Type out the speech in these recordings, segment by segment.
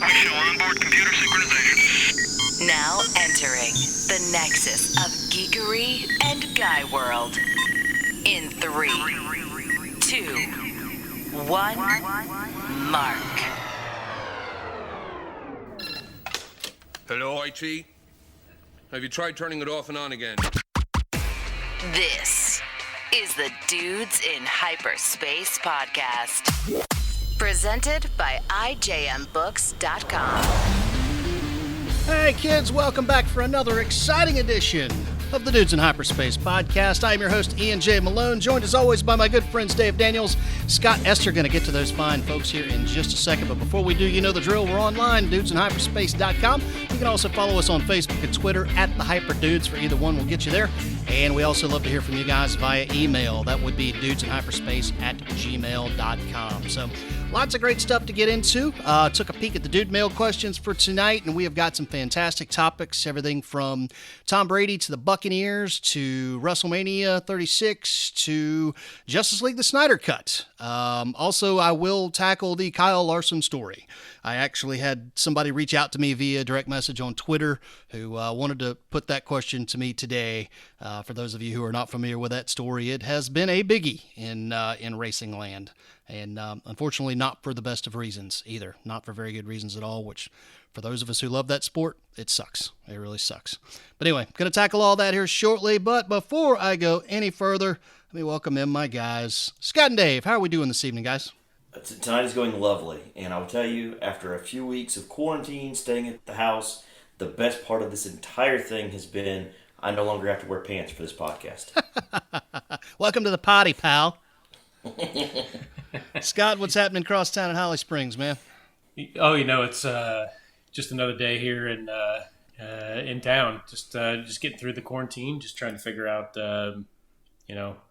Show onboard computer synchronization. Now entering the nexus of geekery and guy world. In 3, 2, 1, mark. Hello, IT? Have you tried turning it off and on again? This is the Dudes in Hyperspace podcast. Presented by IJMBooks.com. Hey kids, welcome back for another exciting edition of the Dudes in Hyperspace podcast. I am your host, Ian J. Malone, joined as always by my good friends Dave Daniels, Scott Esther. Going to get to those fine folks here in just a second, but before we do, you know the drill. We're online, dudesinhyperspace.com. You can also follow us on Facebook and Twitter at the Hyperdudes. For either one, we'll get you there. And we also love to hear from you guys via email. That would be dudesinhyperspace@gmail.com. So lots of great stuff to get into. Took a peek at the Dude Mail questions for tonight, and we have got some fantastic topics. Everything from Tom Brady to the Buccaneers to Wrestlemania 36 to Justice League the Snyder Cut. Also, I will tackle the Kyle Larson story. I actually had somebody reach out to me via direct message on Twitter who wanted to put that question to me today. For those of you who are not familiar with that story, it has been a biggie in racing land. And unfortunately, not for the best of reasons either. Not for very good reasons at all, which for those of us who love that sport, it sucks. It really sucks. But anyway, going to tackle all that here shortly. But before I go any further, let me welcome in my guys. Scott and Dave, how are we doing this evening, guys? Tonight is going lovely. And I will tell you, after a few weeks of quarantine, staying at the house, the best part of this entire thing has been I no longer have to wear pants for this podcast. Welcome to the potty, pal. Scott, what's happening across town in Holly Springs, man? Oh, it's just another day here in town. Just getting through the quarantine. Just trying to figure out,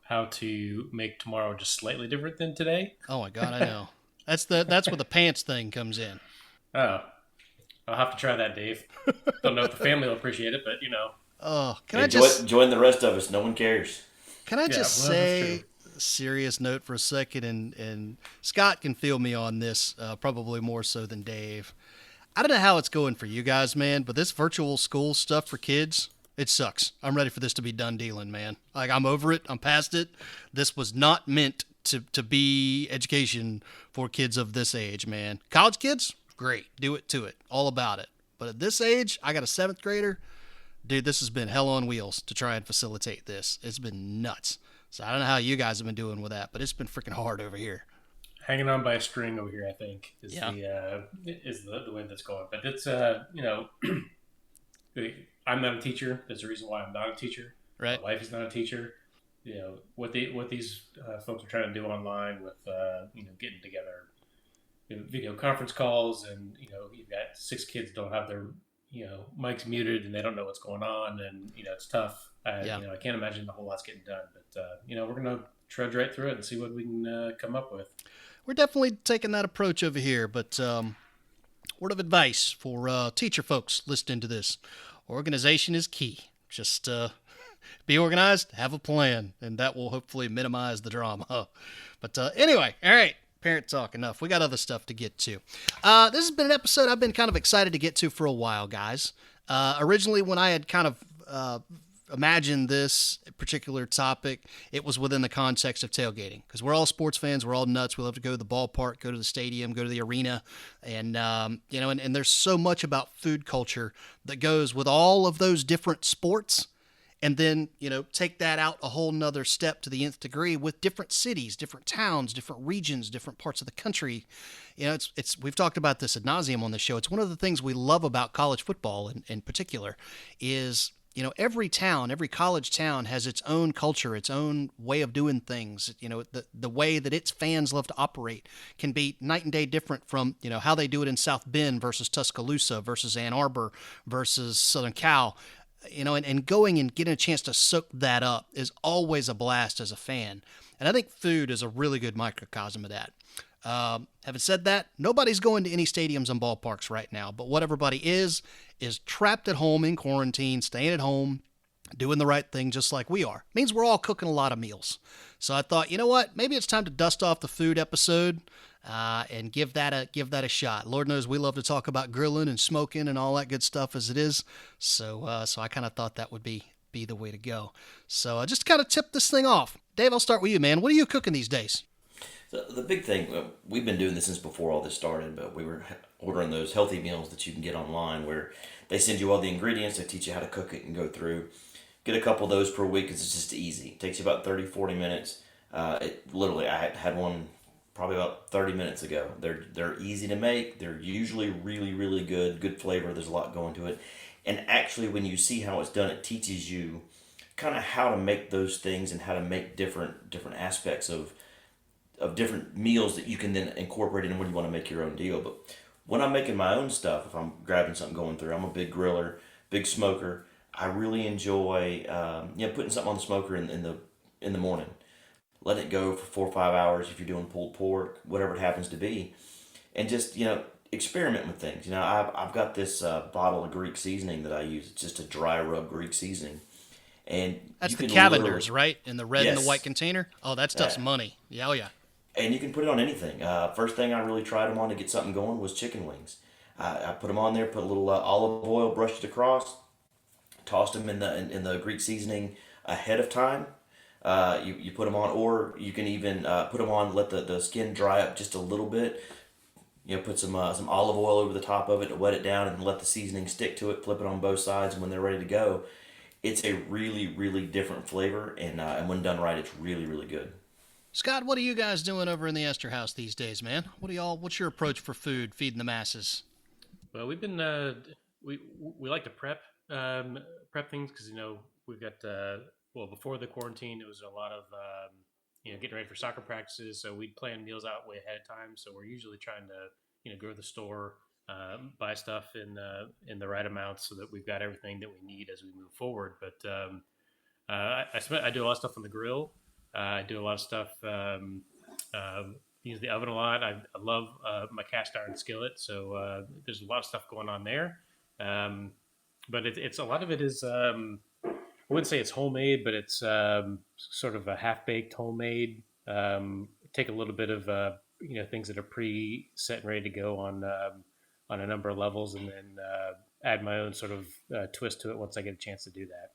how to make tomorrow just slightly different than today. Oh my God, I know. That's where the pants thing comes in. Oh, I'll have to try that, Dave. Don't know if the family will appreciate it, but Oh, join the rest of us? No one cares. Can I just say, serious note for a second, and Scott can feel me on this, probably more so than Dave. I don't know how it's going for you guys, man, but this virtual school stuff for kids, it sucks. I'm ready for this to be done dealing, man. Like, I'm over it. I'm past it. This was not meant to be education for kids of this age, man. College kids, great. Do it to it. All about it. But at this age, I got a 7th grader. Dude, this has been hell on wheels to try and facilitate this. It's been nuts. So I don't know how you guys have been doing with that, but it's been freaking hard over here. Hanging on by a string over here, I think, is the way that's going. But it's I'm not a teacher. There's a reason why I'm not a teacher. Right. My wife is not a teacher. What these folks are trying to do online with getting together, video conference calls, and you've got 6 kids don't have their mics muted and they don't know what's going on, and it's tough. I can't imagine a whole lot's getting done, but we're gonna trudge right through it and see what we can come up with. We're definitely taking that approach over here, but word of advice for teacher folks listening to this: organization is key. Just be organized, have a plan, and that will hopefully minimize the drama. But anyway, all right. Parent talk enough. We got other stuff to get to. This has been an episode I've been kind of excited to get to for a while, guys. Originally, when I had kind of imagined this particular topic, it was within the context of tailgating, because we're all sports fans. We're all nuts. We love to go to the ballpark, go to the stadium, go to the arena, and and there's so much about food culture that goes with all of those different sports. And then, take that out a whole nother step to the nth degree with different cities, different towns, different regions, different parts of the country. We've talked about this ad nauseum on the show. It's one of the things we love about college football in particular is, every town, every college town has its own culture, its own way of doing things. The way that its fans love to operate can be night and day different from, how they do it in South Bend versus Tuscaloosa versus Ann Arbor versus Southern Cal. And going and getting a chance to soak that up is always a blast as a fan. And I think food is a really good microcosm of that. Having said that, nobody's going to any stadiums and ballparks right now, but what everybody is trapped at home in quarantine, staying at home, doing the right thing just like we are. It means we're all cooking a lot of meals. So I thought, you know what? Maybe it's time to dust off the food episode and give that a shot. Lord knows we love to talk about grilling and smoking and all that good stuff as it is. So I kind of thought that would be the way to go. So just kind of tip this thing off. Dave, I'll start with you, man. What are you cooking these days? So the big thing, we've been doing this since before all this started, but we were ordering those healthy meals that you can get online where they send you all the ingredients, they teach you how to cook it and go through. Get a couple of those per week because it's just easy. It takes you about 30, 40 minutes. I had one probably about 30 minutes ago. They're easy to make. They're usually really, really good flavor. There's a lot going to it. And actually, when you see how it's done, it teaches you kind of how to make those things and how to make different aspects of different meals that you can then incorporate in when you want to make your own deal. But when I'm making my own stuff, if I'm grabbing something going through, I'm a big griller, big smoker. I really enjoy putting something on the smoker in the morning. Let it go for 4 or 5 hours if you're doing pulled pork, whatever it happens to be, and just experiment with things. I've got this bottle of Greek seasoning that I use. It's just a dry rub Greek seasoning, and that's the Cavenders, right? In the red and the white container. Oh, that stuff's money. Yeah, oh yeah. And you can put it on anything. First thing I really tried them on to get something going was chicken wings. I put them on there, put a little olive oil, brushed it across, tossed them in the Greek seasoning ahead of time. You put them on, or you can even put them on, let the skin dry up just a little bit. Put some olive oil over the top of it to wet it down and let the seasoning stick to it, flip it on both sides, and when they're ready to go, it's a really, really different flavor, and when done right, it's really, really good. Scott, what are you guys doing over in the Esther house these days, man? What's your approach for food, feeding the masses? Well, we've been we like to prep things because we've got before the quarantine it was a lot of getting ready for soccer practices, so we'd plan meals out way ahead of time. So we're usually trying to go to the store, buy stuff in the right amounts so that we've got everything that we need as we move forward. But I do a lot of stuff on the grill. I do a lot of stuff, use the oven a lot. I love my cast iron skillet, so there's a lot of stuff going on there. But it's a lot of it is, I wouldn't say it's homemade, but it's sort of a half-baked homemade. Take a little bit of, things that are pre-set and ready to go on a number of levels, and then add my own sort of twist to it once I get a chance to do that.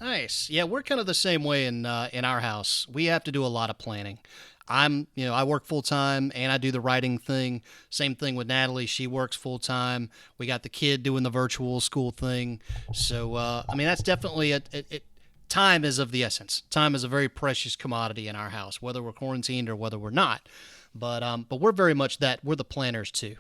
Nice. Yeah, we're kind of the same way in our house. We have to do a lot of planning. I work full time and I do the writing thing. Same thing with Natalie. She works full time. We got the kid doing the virtual school thing. So, that's definitely time is of the essence. Time is a very precious commodity in our house, whether we're quarantined or whether we're not. But we're very much that. We're the planners too.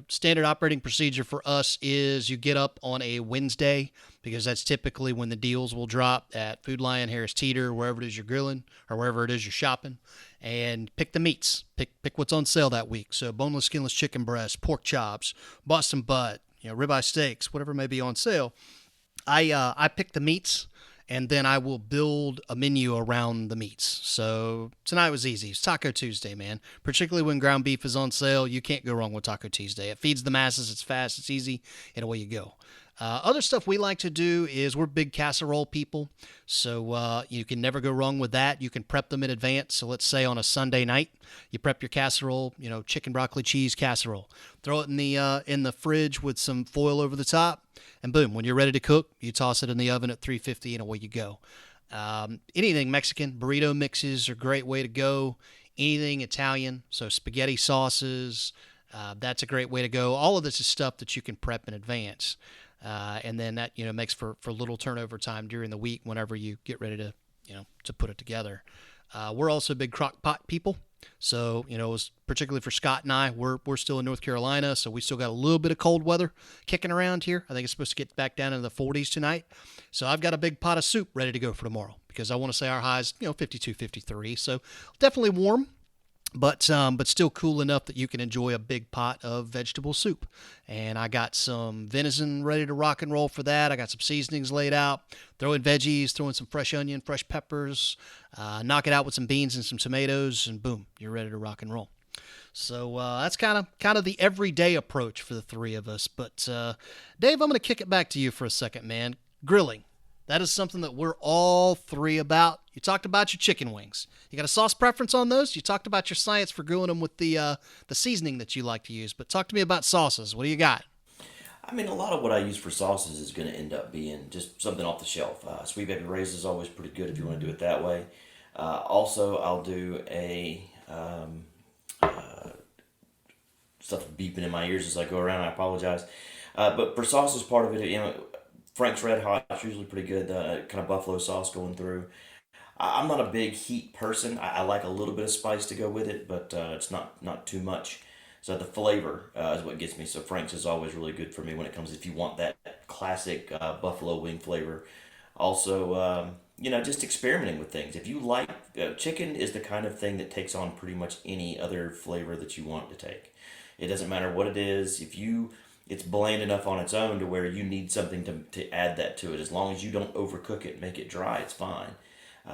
Standard operating procedure for us is you get up on a Wednesday because that's typically when the deals will drop at Food Lion, Harris Teeter, wherever it is you're grilling or wherever it is you're shopping, and pick the meats. Pick what's on sale that week. So boneless, skinless chicken breast, pork chops, Boston butt, ribeye steaks, whatever may be on sale. I pick the meats. And then I will build a menu around the meats. So tonight was easy. It's Taco Tuesday, man. Particularly when ground beef is on sale, you can't go wrong with Taco Tuesday. It feeds the masses. It's fast. It's easy. And away you go. Other stuff we like to do is we're big casserole people. So you can never go wrong with that. You can prep them in advance. So let's say on a Sunday night, you prep your casserole, chicken, broccoli, cheese casserole. Throw it in the fridge with some foil over the top. And boom, when you're ready to cook, you toss it in the oven at 350 and away you go. Anything Mexican, burrito mixes are a great way to go. Anything Italian, so spaghetti sauces, that's a great way to go. All of this is stuff that you can prep in advance. And then that, makes for little turnover time during the week whenever you get ready to put it together. We're also big crock pot people. So, it was particularly for Scott and I, we're still in North Carolina, so we still got a little bit of cold weather kicking around here. I think it's supposed to get back down into the 40s tonight. So I've got a big pot of soup ready to go for tomorrow because I want to say our high's, 52, 53. So definitely warm, but still cool enough that you can enjoy a big pot of vegetable soup. And I got some venison ready to rock and roll for that. I got some seasonings laid out. Throw in veggies, throw in some fresh onion, fresh peppers, knock it out with some beans and some tomatoes, and boom, you're ready to rock and roll. So that's kind of the everyday approach for the three of us. But Dave, I'm going to kick it back to you for a second, man. Grilling. That is something that we're all three about. You talked about your chicken wings. You got a sauce preference on those? You talked about your science for grilling them with the seasoning that you like to use. But talk to me about sauces. What do you got? I mean, a lot of what I use for sauces is going to end up being just something off the shelf. Sweet Baby Ray's is always pretty good if you want to do it that way. Also, I'll do a stuff beeping in my ears as I go around. I apologize. But for sauces, part of it, Frank's Red Hot is usually pretty good. Kind of buffalo sauce going through. I'm not a big heat person. I like a little bit of spice to go with it, but it's not too much. So the flavor is what gets me. So Frank's is always really good for me when it comes, if you want that classic buffalo wing flavor. Also, just experimenting with things. If you like, chicken is the kind of thing that takes on pretty much any other flavor that you want to take. It doesn't matter what it is. It's bland enough on its own to where you need something to add that to it. As long as you don't overcook it, make it dry, it's fine.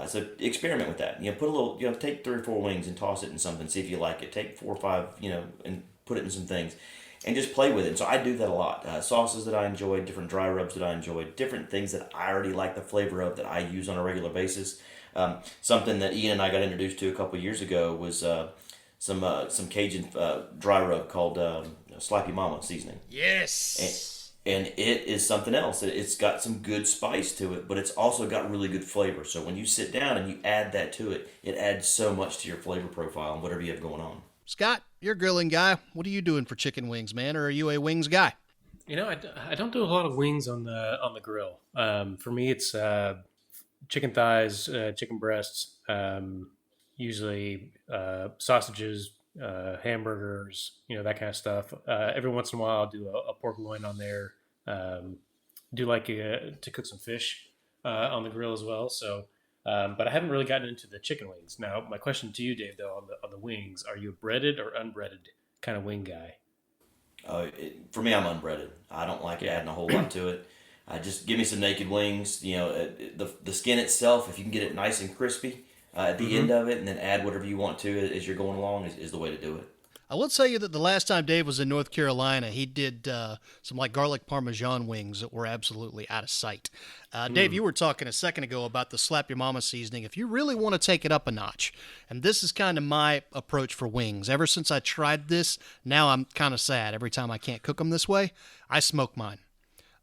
So experiment with that. Put a little, take 3 or 4 wings and toss it in something, see if you like it. Take 4 or 5, and put it in some things, and just play with it. And so I do that a lot. Sauces that I enjoy, different dry rubs that I enjoy, different things that I already like the flavor of that I use on a regular basis. Something that Ian and I got introduced to a couple years ago was some Cajun dry rub called Slappy Mama seasoning. Yes. And it is something else. It's got some good spice to it, but it's also got really good flavor. So when you sit down and you add that to it, it adds so much to your flavor profile and whatever you have going on. Scott, you're a grilling guy. What are you doing for chicken wings, man? Or are you a wings guy? I don't do a lot of wings on the grill. For me, it's chicken thighs, chicken breasts, usually sausages, hamburgers, that kind of stuff. Every once in a while, I'll do a pork loin on there. Do like to cook some fish on the grill as well. So, but I haven't really gotten into the chicken wings. Now, my question to you, Dave, though, on the wings, are you a breaded or unbreaded kind of wing guy? For me, I'm unbreaded. I don't like adding a whole lot to it. Just give me some naked wings. The skin itself, if you can get it nice and crispy at the end of it, and then add whatever you want to as you're going along, is the way to do it. I will tell you that the last time Dave was in North Carolina, he did some garlic Parmesan wings that were absolutely out of sight. Dave, you were talking a second ago about the Slap Your Mama seasoning. If you really want to take it up a notch, and this is kind of my approach for wings. Ever since I tried this, now I'm kind of sad. Every time I can't cook them this way, I smoke mine.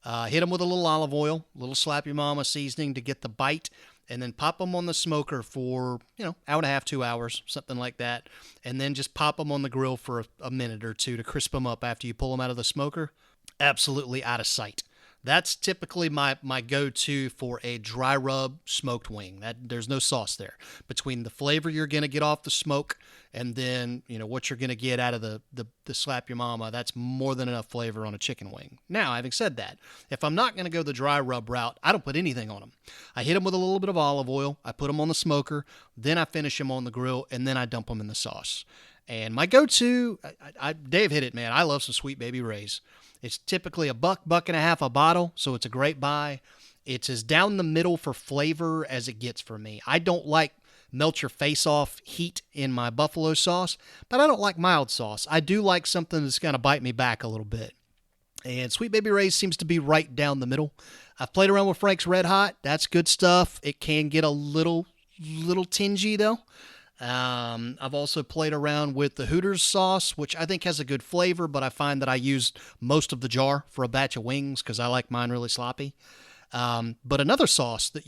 Hit them with a little olive oil, a little Slap Your Mama seasoning to get the bite, and then pop them on the smoker for, hour and a half, 2 hours, something like that. And then just pop them on the grill for a minute or two to crisp them up after you pull them out of the smoker. Absolutely out of sight. That's typically my go-to for a dry rub smoked wing. There's no sauce there. Between the flavor you're going to get off the smoke and then, what you're going to get out of the Slap Your Mama, that's more than enough flavor on a chicken wing. Now, having said that, if I'm not going to go the dry rub route, I don't put anything on them. I hit them with a little bit of olive oil. I put them on the smoker. Then I finish them on the grill, and then I dump them in the sauce. And my go-to, Dave hit it, man. I love some Sweet Baby Ray's. It's typically $1.50 a bottle, so it's a great buy. It's as down the middle for flavor as it gets for me. I don't like melt your face off heat in my buffalo sauce, but I don't like mild sauce. I do like something that's going to bite me back a little bit. And Sweet Baby Ray's seems to be right down the middle. I've played around with Frank's Red Hot. That's good stuff. It can get a little tingy, though. I've also played around with the Hooters sauce, which I think has a good flavor, but I find that I use most of the jar for a batch of wings because I like mine really sloppy. But another sauce that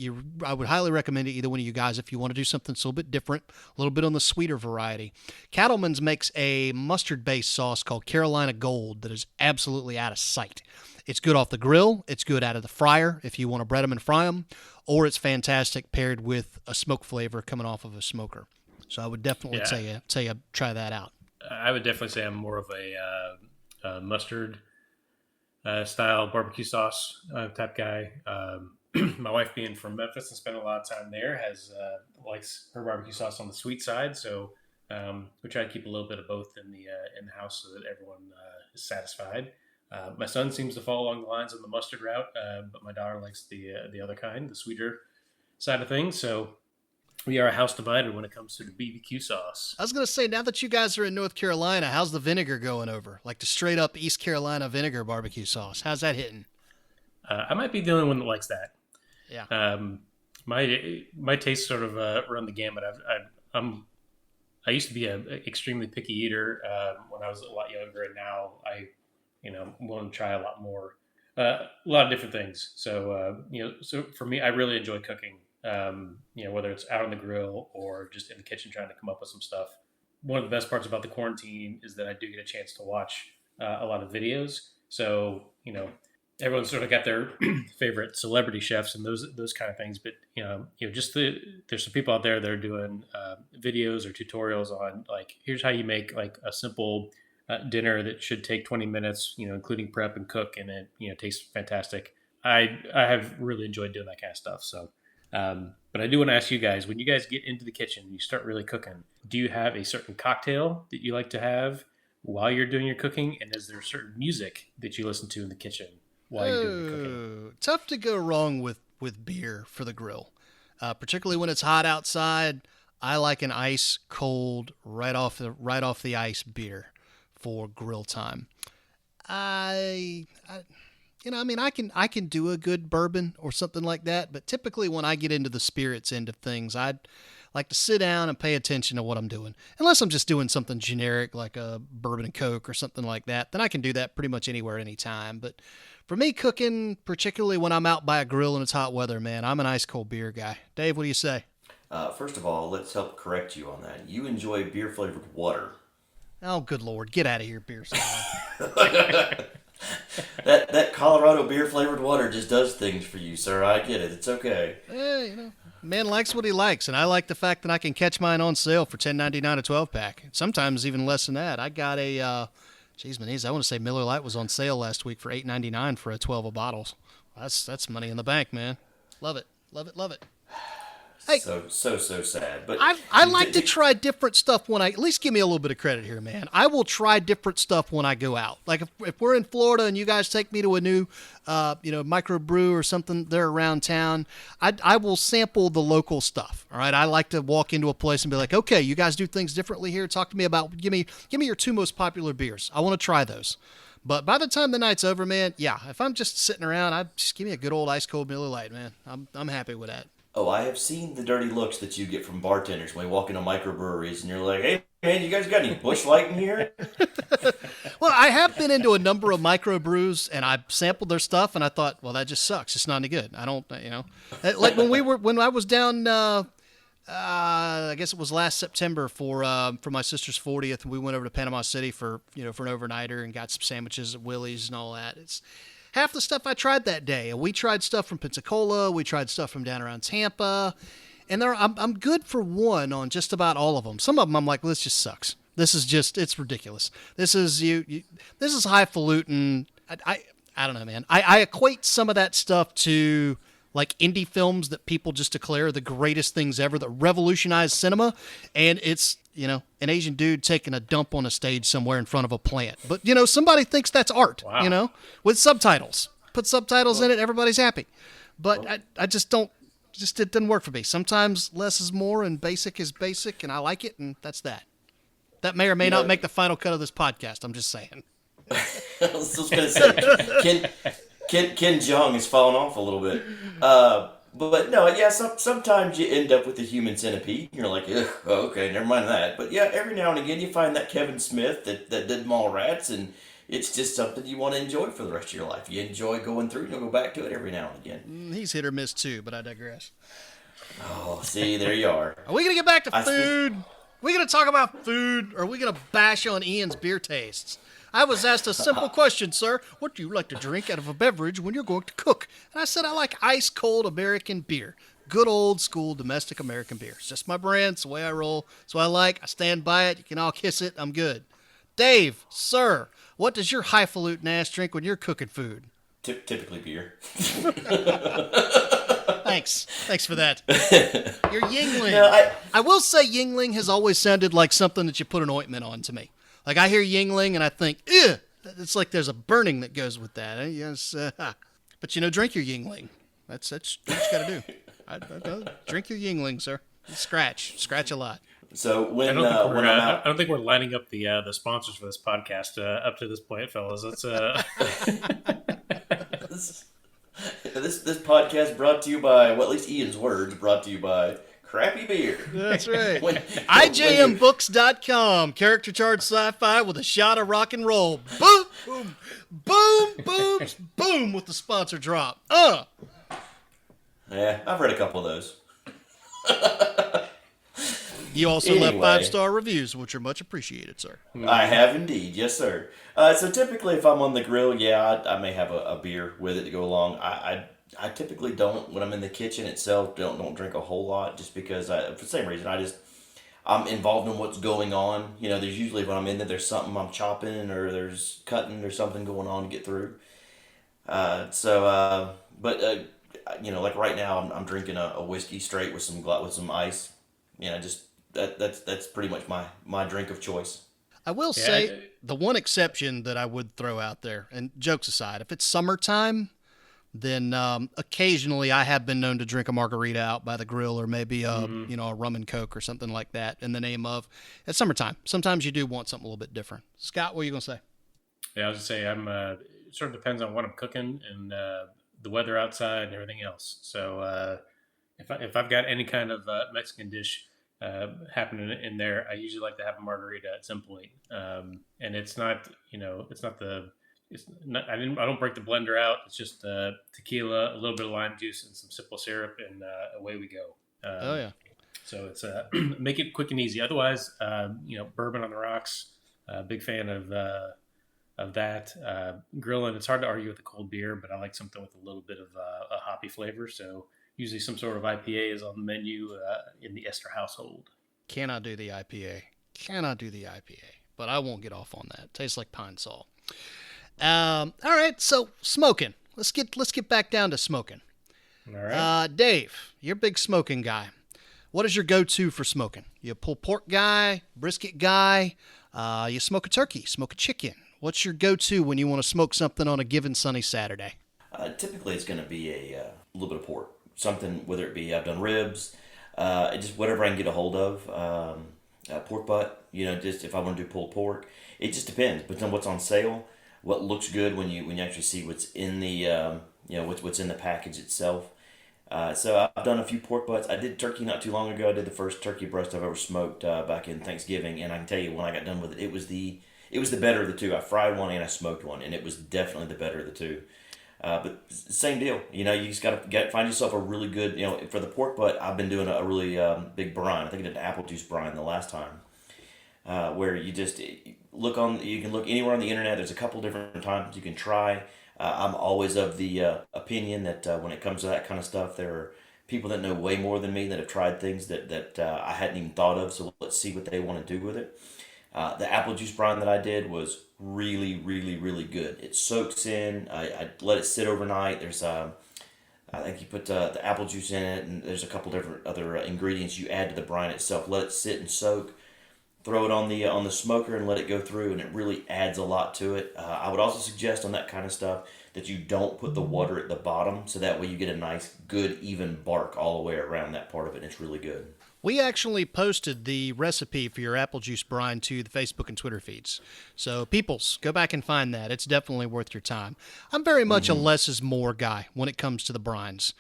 I would highly recommend to either one of you guys if you want to do something a little bit different, a little bit on the sweeter variety. Cattleman's makes a mustard-based sauce called Carolina Gold that is absolutely out of sight. It's good off the grill. It's good out of the fryer if you want to bread them and fry them, or it's fantastic paired with a smoke flavor coming off of a smoker. So I would definitely say try that out. I would definitely say I'm more of a mustard style barbecue sauce type guy. My wife, being from Memphis and spent a lot of time there, likes her barbecue sauce on the sweet side. So we try to keep a little bit of both in the house so that everyone is satisfied. My son seems to fall along the lines of the mustard route, but my daughter likes the other kind, the sweeter side of things. So we are a house divided when it comes to the BBQ sauce. I was going to say, now that you guys are in North Carolina, how's the vinegar going over? Like the straight up East Carolina vinegar barbecue sauce. How's that hitting? I might be the only one that likes that. Yeah. My tastes sort of run the gamut. I used to be an extremely picky eater when I was a lot younger, and now I'm willing to try a lot more, a lot of different things. So so for me, I really enjoy cooking. Whether it's out on the grill or just in the kitchen trying to come up with some stuff. One of the best parts about the quarantine is that I do get a chance to watch a lot of videos. So everyone's sort of got their favorite celebrity chefs and those kind of things. But there's some people out there that are doing videos or tutorials on like, here's how you make like a simple dinner that should take 20 minutes, including prep and cook, and it tastes fantastic. I have really enjoyed doing that kind of stuff. So, but I do want to ask you guys, when you guys get into the kitchen, you start really cooking, do you have a certain cocktail that you like to have while you're doing your cooking? And is there certain music that you listen to in the kitchen while you're doing your cooking? Tough to go wrong with beer for the grill, particularly when it's hot outside. I like an ice cold, right off the ice beer for grill time. I can do a good bourbon or something like that, but typically when I get into the spirits end of things, I'd like to sit down and pay attention to what I'm doing. Unless I'm just doing something generic like a bourbon and Coke or something like that, then I can do that pretty much anywhere, anytime. But for me, cooking, particularly when I'm out by a grill and it's hot weather, man, I'm an ice cold beer guy. Dave, what do you say? First of all, let's help correct you on that. You enjoy beer flavored water. Oh, good Lord. Get out of here, beer salad. That Colorado beer flavored water just does things for you, sir. I get it. It's okay. Man likes what he likes, and I like the fact that I can catch mine on sale for $10.99 a 12-pack. Sometimes even less than that. I got a, I want to say Miller Lite was on sale last week for $8.99 for a 12 of bottles. That's money in the bank, man. Love it. Love it. Love it. Hey, so sad. But I like to try different stuff when at least give me a little bit of credit here, man. I will try different stuff when I go out. Like if we're in Florida and you guys take me to a new, microbrew or something there around town, I will sample the local stuff. All right. I like to walk into a place and be like, okay, you guys do things differently here. Talk to me about, give me your two most popular beers. I want to try those. But by the time the night's over, man, yeah, if I'm just sitting around, just give me a good old ice cold Miller Lite, man. I'm happy with that. Oh, I have seen the dirty looks that you get from bartenders when you walk into microbreweries and you're like, hey, man, you guys got any Busch Light in here? Well, I have been into a number of microbrews and I sampled their stuff and I thought, well, that just sucks. It's not any good. I don't, like when I was down, I guess it was last September for my sister's 40th, and we went over to Panama City for an overnighter and got some sandwiches at Willie's and all that. It's half the stuff I tried that day. And we tried stuff from Pensacola. We tried stuff from down around Tampa. And I'm good for one on just about all of them. Some of them I'm like, well, this just sucks. This is just, it's ridiculous. This is this is highfalutin. I don't know, man. I equate some of that stuff to like indie films that people just declare the greatest things ever that revolutionized cinema. And it's, an Asian dude taking a dump on a stage somewhere in front of a plant. But, somebody thinks that's art, wow. With subtitles. Put subtitles in it, everybody's happy. But I just don't, it doesn't work for me. Sometimes less is more and basic is basic, and I like it, and that's that. That may or may not make the final cut of this podcast. I'm just saying. I was just going to say, Ken Jeong has fallen off a little bit. But no, yeah, sometimes you end up with the human centipede. You're like, okay, never mind that. But yeah, every now and again you find that Kevin Smith that did Mallrats, and it's just something you want to enjoy for the rest of your life. You enjoy going through, and you'll go back to it every now and again. He's hit or miss too, but I digress. Oh, see, there you are. Are we going to get back to food? Are we going to talk about food, or are we going to bash on Ian's beer tastes? I was asked a simple question, sir. What do you like to drink out of a beverage when you're going to cook? And I said I like ice-cold American beer. Good old-school domestic American beer. It's just my brand. It's the way I roll. It's what I like. I stand by it. You can all kiss it. I'm good. Dave, sir, what does your highfalutin ass drink when you're cooking food? Typically beer. Thanks for that. Your Yingling. No, I will say Yingling has always sounded like something that you put an ointment on to me. Like, I hear Yingling, and I think, ew, it's like there's a burning that goes with that. Yes, but, drink your Yingling. That's what you got to do. Drink your Yingling, sir. Scratch a lot. So when I don't think we're lining up the sponsors for this podcast up to this point, fellas. Let's This podcast brought to you by, well, at least Ian's words, brought to you by crappy beer. That's right. When- IJMBooks.com. Character chart sci-fi with a shot of rock and roll. Boom, boom, boom, boom, boom with the sponsor drop. Yeah, I've read a couple of those. You also left Anyway. 5-star reviews, which are much appreciated, sir. I have indeed, yes, sir. So typically, if I'm on the grill, I may have a beer with it to go along. I typically don't, when I'm in the kitchen itself, don't drink a whole lot, just because for the same reason. I'm involved in what's going on. You know, there's usually when I'm in there, there's something I'm chopping or there's cutting or something going on to get through. But you know, like right now, I'm drinking a whiskey straight with some ice. You know, just that's pretty much my drink of choice. I will say the one exception that I would throw out there, and jokes aside, if it's summertime, then occasionally I have been known to drink a margarita out by the grill, or maybe a rum and coke or something like that in the name of it's summertime. Sometimes you do want something a little bit different. Scott, what are you gonna say? Yeah, I was gonna say it sort of depends on what I'm cooking and the weather outside and everything else. So if I've got any kind of Mexican dish happening in there, I usually like to have a margarita at some point. And it's not, I don't break the blender out. It's just tequila, a little bit of lime juice, and some simple syrup, and away we go. Oh yeah. So it's make it quick and easy. Otherwise, bourbon on the rocks. Big fan of that. Grilling, it's hard to argue with a cold beer, but I like something with a little bit of a hoppy flavor. So usually some sort of IPA is on the menu in the Esther household. Cannot do the IPA. But I won't get off on that. Tastes like pine sol. All right, so smoking. Let's get back down to smoking. All right. Dave, you're a big smoking guy. What is your go-to for smoking? You a pulled pork guy, brisket guy? You smoke a turkey, smoke a chicken? What's your go-to when you want to smoke something on a given sunny Saturday? Typically, it's going to be a little bit of pork. Something, whether it be I've done ribs, just whatever I can get a hold of. Pork butt, just if I want to do pulled pork. It just depends. But then what's on sale, what looks good when you actually see what's in the what's in the package itself. So I've done a few pork butts. I did turkey not too long ago. I did the first turkey breast I've ever smoked back in Thanksgiving, and I can tell you when I got done with it, it was the better of the two. I fried one and I smoked one, and it was definitely the better of the two. But same deal, you just got to find yourself a really good, for the pork butt, I've been doing a really big brine. I think I did an apple juice brine the last time, where you just you can look anywhere on the internet. There's a couple different times you can try. I'm always of the opinion that when it comes to that kind of stuff, there are people that know way more than me that have tried things that I hadn't even thought of. So let's see what they want to do with it. The apple juice brine that I did was really, really, really good. It soaks in. I let it sit overnight. There's I think you put the apple juice in it, and there's a couple different other ingredients you add to the brine itself. Let it sit and soak. Throw it on the smoker and let it go through, and it really adds a lot to it. I would also suggest on that kind of stuff that you don't put the water at the bottom, so that way you get a nice, good, even bark all the way around that part of it, and it's really good. We actually posted the recipe for your apple juice brine to the Facebook and Twitter feeds. So, peoples, go back and find that. It's definitely worth your time. I'm very much a less is more guy when it comes to the brines.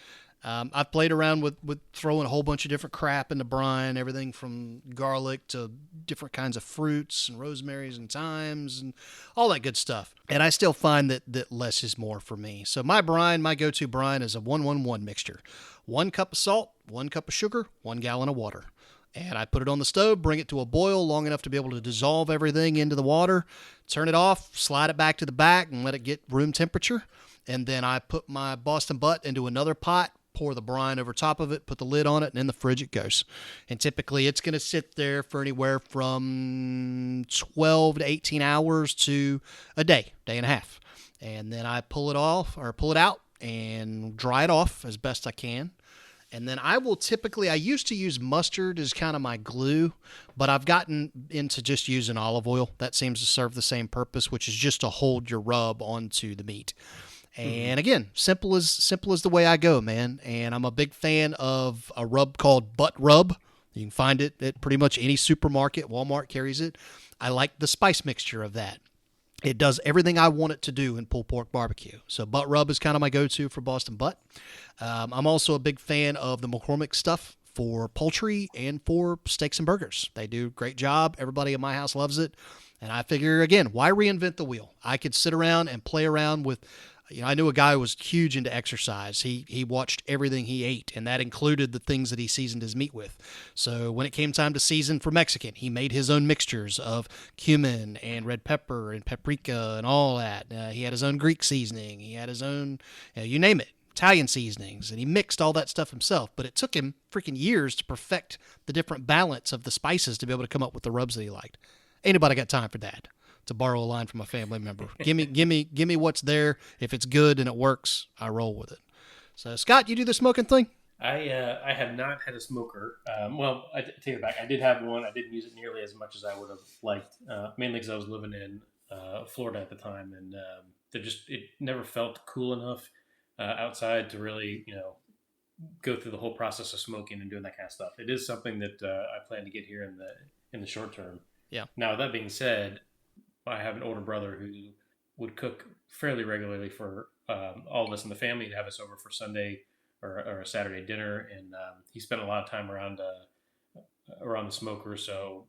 I've played around with throwing a whole bunch of different crap in the brine, everything from garlic to different kinds of fruits and rosemaries and thymes and all that good stuff. And I still find that less is more for me. So my go-to brine is a 1-1-1 mixture. 1 cup of salt, 1 cup of sugar, 1 gallon of water. And I put it on the stove, bring it to a boil long enough to be able to dissolve everything into the water, turn it off, slide it back to the back, and let it get room temperature. And then I put my Boston butt into another pot, pour the brine over top of it, put the lid on it, and in the fridge it goes. And typically it's going to sit there for anywhere from 12 to 18 hours to a day and a half. And then I pull it out and dry it off as best I can. And then I used to use mustard as kind of my glue, but I've gotten into just using olive oil. That seems to serve the same purpose, which is just to hold your rub onto the meat. And again, simple as the way I go, man. And I'm a big fan of a rub called Butt Rub. You can find it at pretty much any supermarket. Walmart carries it. I like the spice mixture of that. It does everything I want it to do in pulled pork barbecue. So butt rub is kind of my go-to for Boston butt. I'm also a big fan of the McCormick stuff for poultry and for steaks and burgers. They do a great job. Everybody in my house loves it. And I figure, again, why reinvent the wheel? I could sit around and play around with, I knew a guy who was huge into exercise. He watched everything he ate, and that included the things that he seasoned his meat with. So when it came time to season for Mexican, he made his own mixtures of cumin and red pepper and paprika and all that. He had his own Greek seasoning. He had his own, you name it, Italian seasonings, and he mixed all that stuff himself. But it took him freaking years to perfect the different balance of the spices to be able to come up with the rubs that he liked. Ain't nobody got time for that. To borrow a line from a family member. Give me what's there. If it's good and it works, I roll with it. So, Scott, you do the smoking thing? I have not had a smoker. Well, I take it back. I did have one. I didn't use it nearly as much as I would have liked, mainly because I was living in Florida at the time, and it never felt cool enough outside to really, go through the whole process of smoking and doing that kind of stuff. It is something that I plan to get here in the short term. Yeah. Now, that being said, I have an older brother who would cook fairly regularly for all of us in the family to have us over for Sunday or a Saturday dinner, and he spent a lot of time around the smoker. So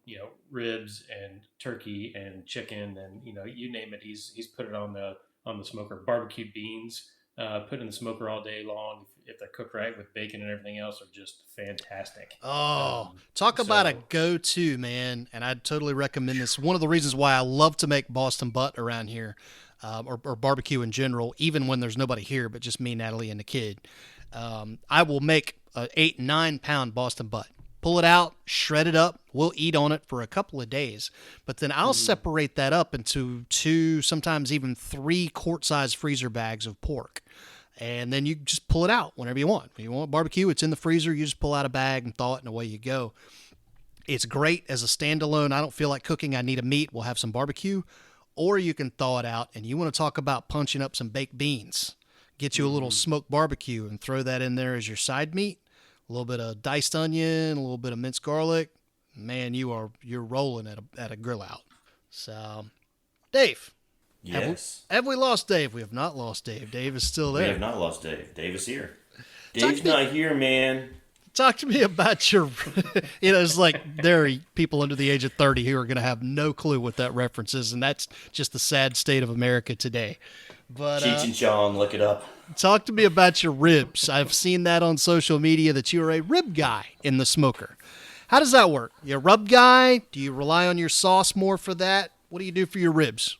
ribs and turkey and chicken and you name it, he's put it on the smoker. Barbecued beans, put in the smoker all day long. If they're cooked right with bacon and everything else, are just fantastic. Oh, talk about a go-to, man. And I'd totally recommend this. One of the reasons why I love to make Boston butt around here, or barbecue in general, even when there's nobody here, but just me, Natalie, and the kid. I will make an 8-9 pound Boston butt. Pull it out, shred it up. We'll eat on it for a couple of days. But then I'll separate that up into 2, sometimes even 3 quart-size freezer bags of pork. And then you just pull it out whenever you want. If you want barbecue, it's in the freezer. You just pull out a bag and thaw it, and away you go. It's great as a standalone. I don't feel like cooking. I need a meat. We'll have some barbecue. Or you can thaw it out, and you want to talk about punching up some baked beans. Get you a little smoked barbecue and throw that in there as your side meat. A little bit of diced onion, a little bit of minced garlic. Man, you're rolling at a grill out. So, Dave. Yes. Have we lost Dave? We have not lost Dave. Dave is still there. We have not lost Dave. Dave is here. Dave's not here, man. Talk to me about your, it's like there are people under the age of 30 who are going to have no clue what that reference is, and that's just the sad state of America today. But Cheech and Chong, look it up. Talk to me about your ribs. I've seen that on social media that you are a rib guy in the smoker. How does that work? You a rub guy? Do you rely on your sauce more for that? What do you do for your ribs?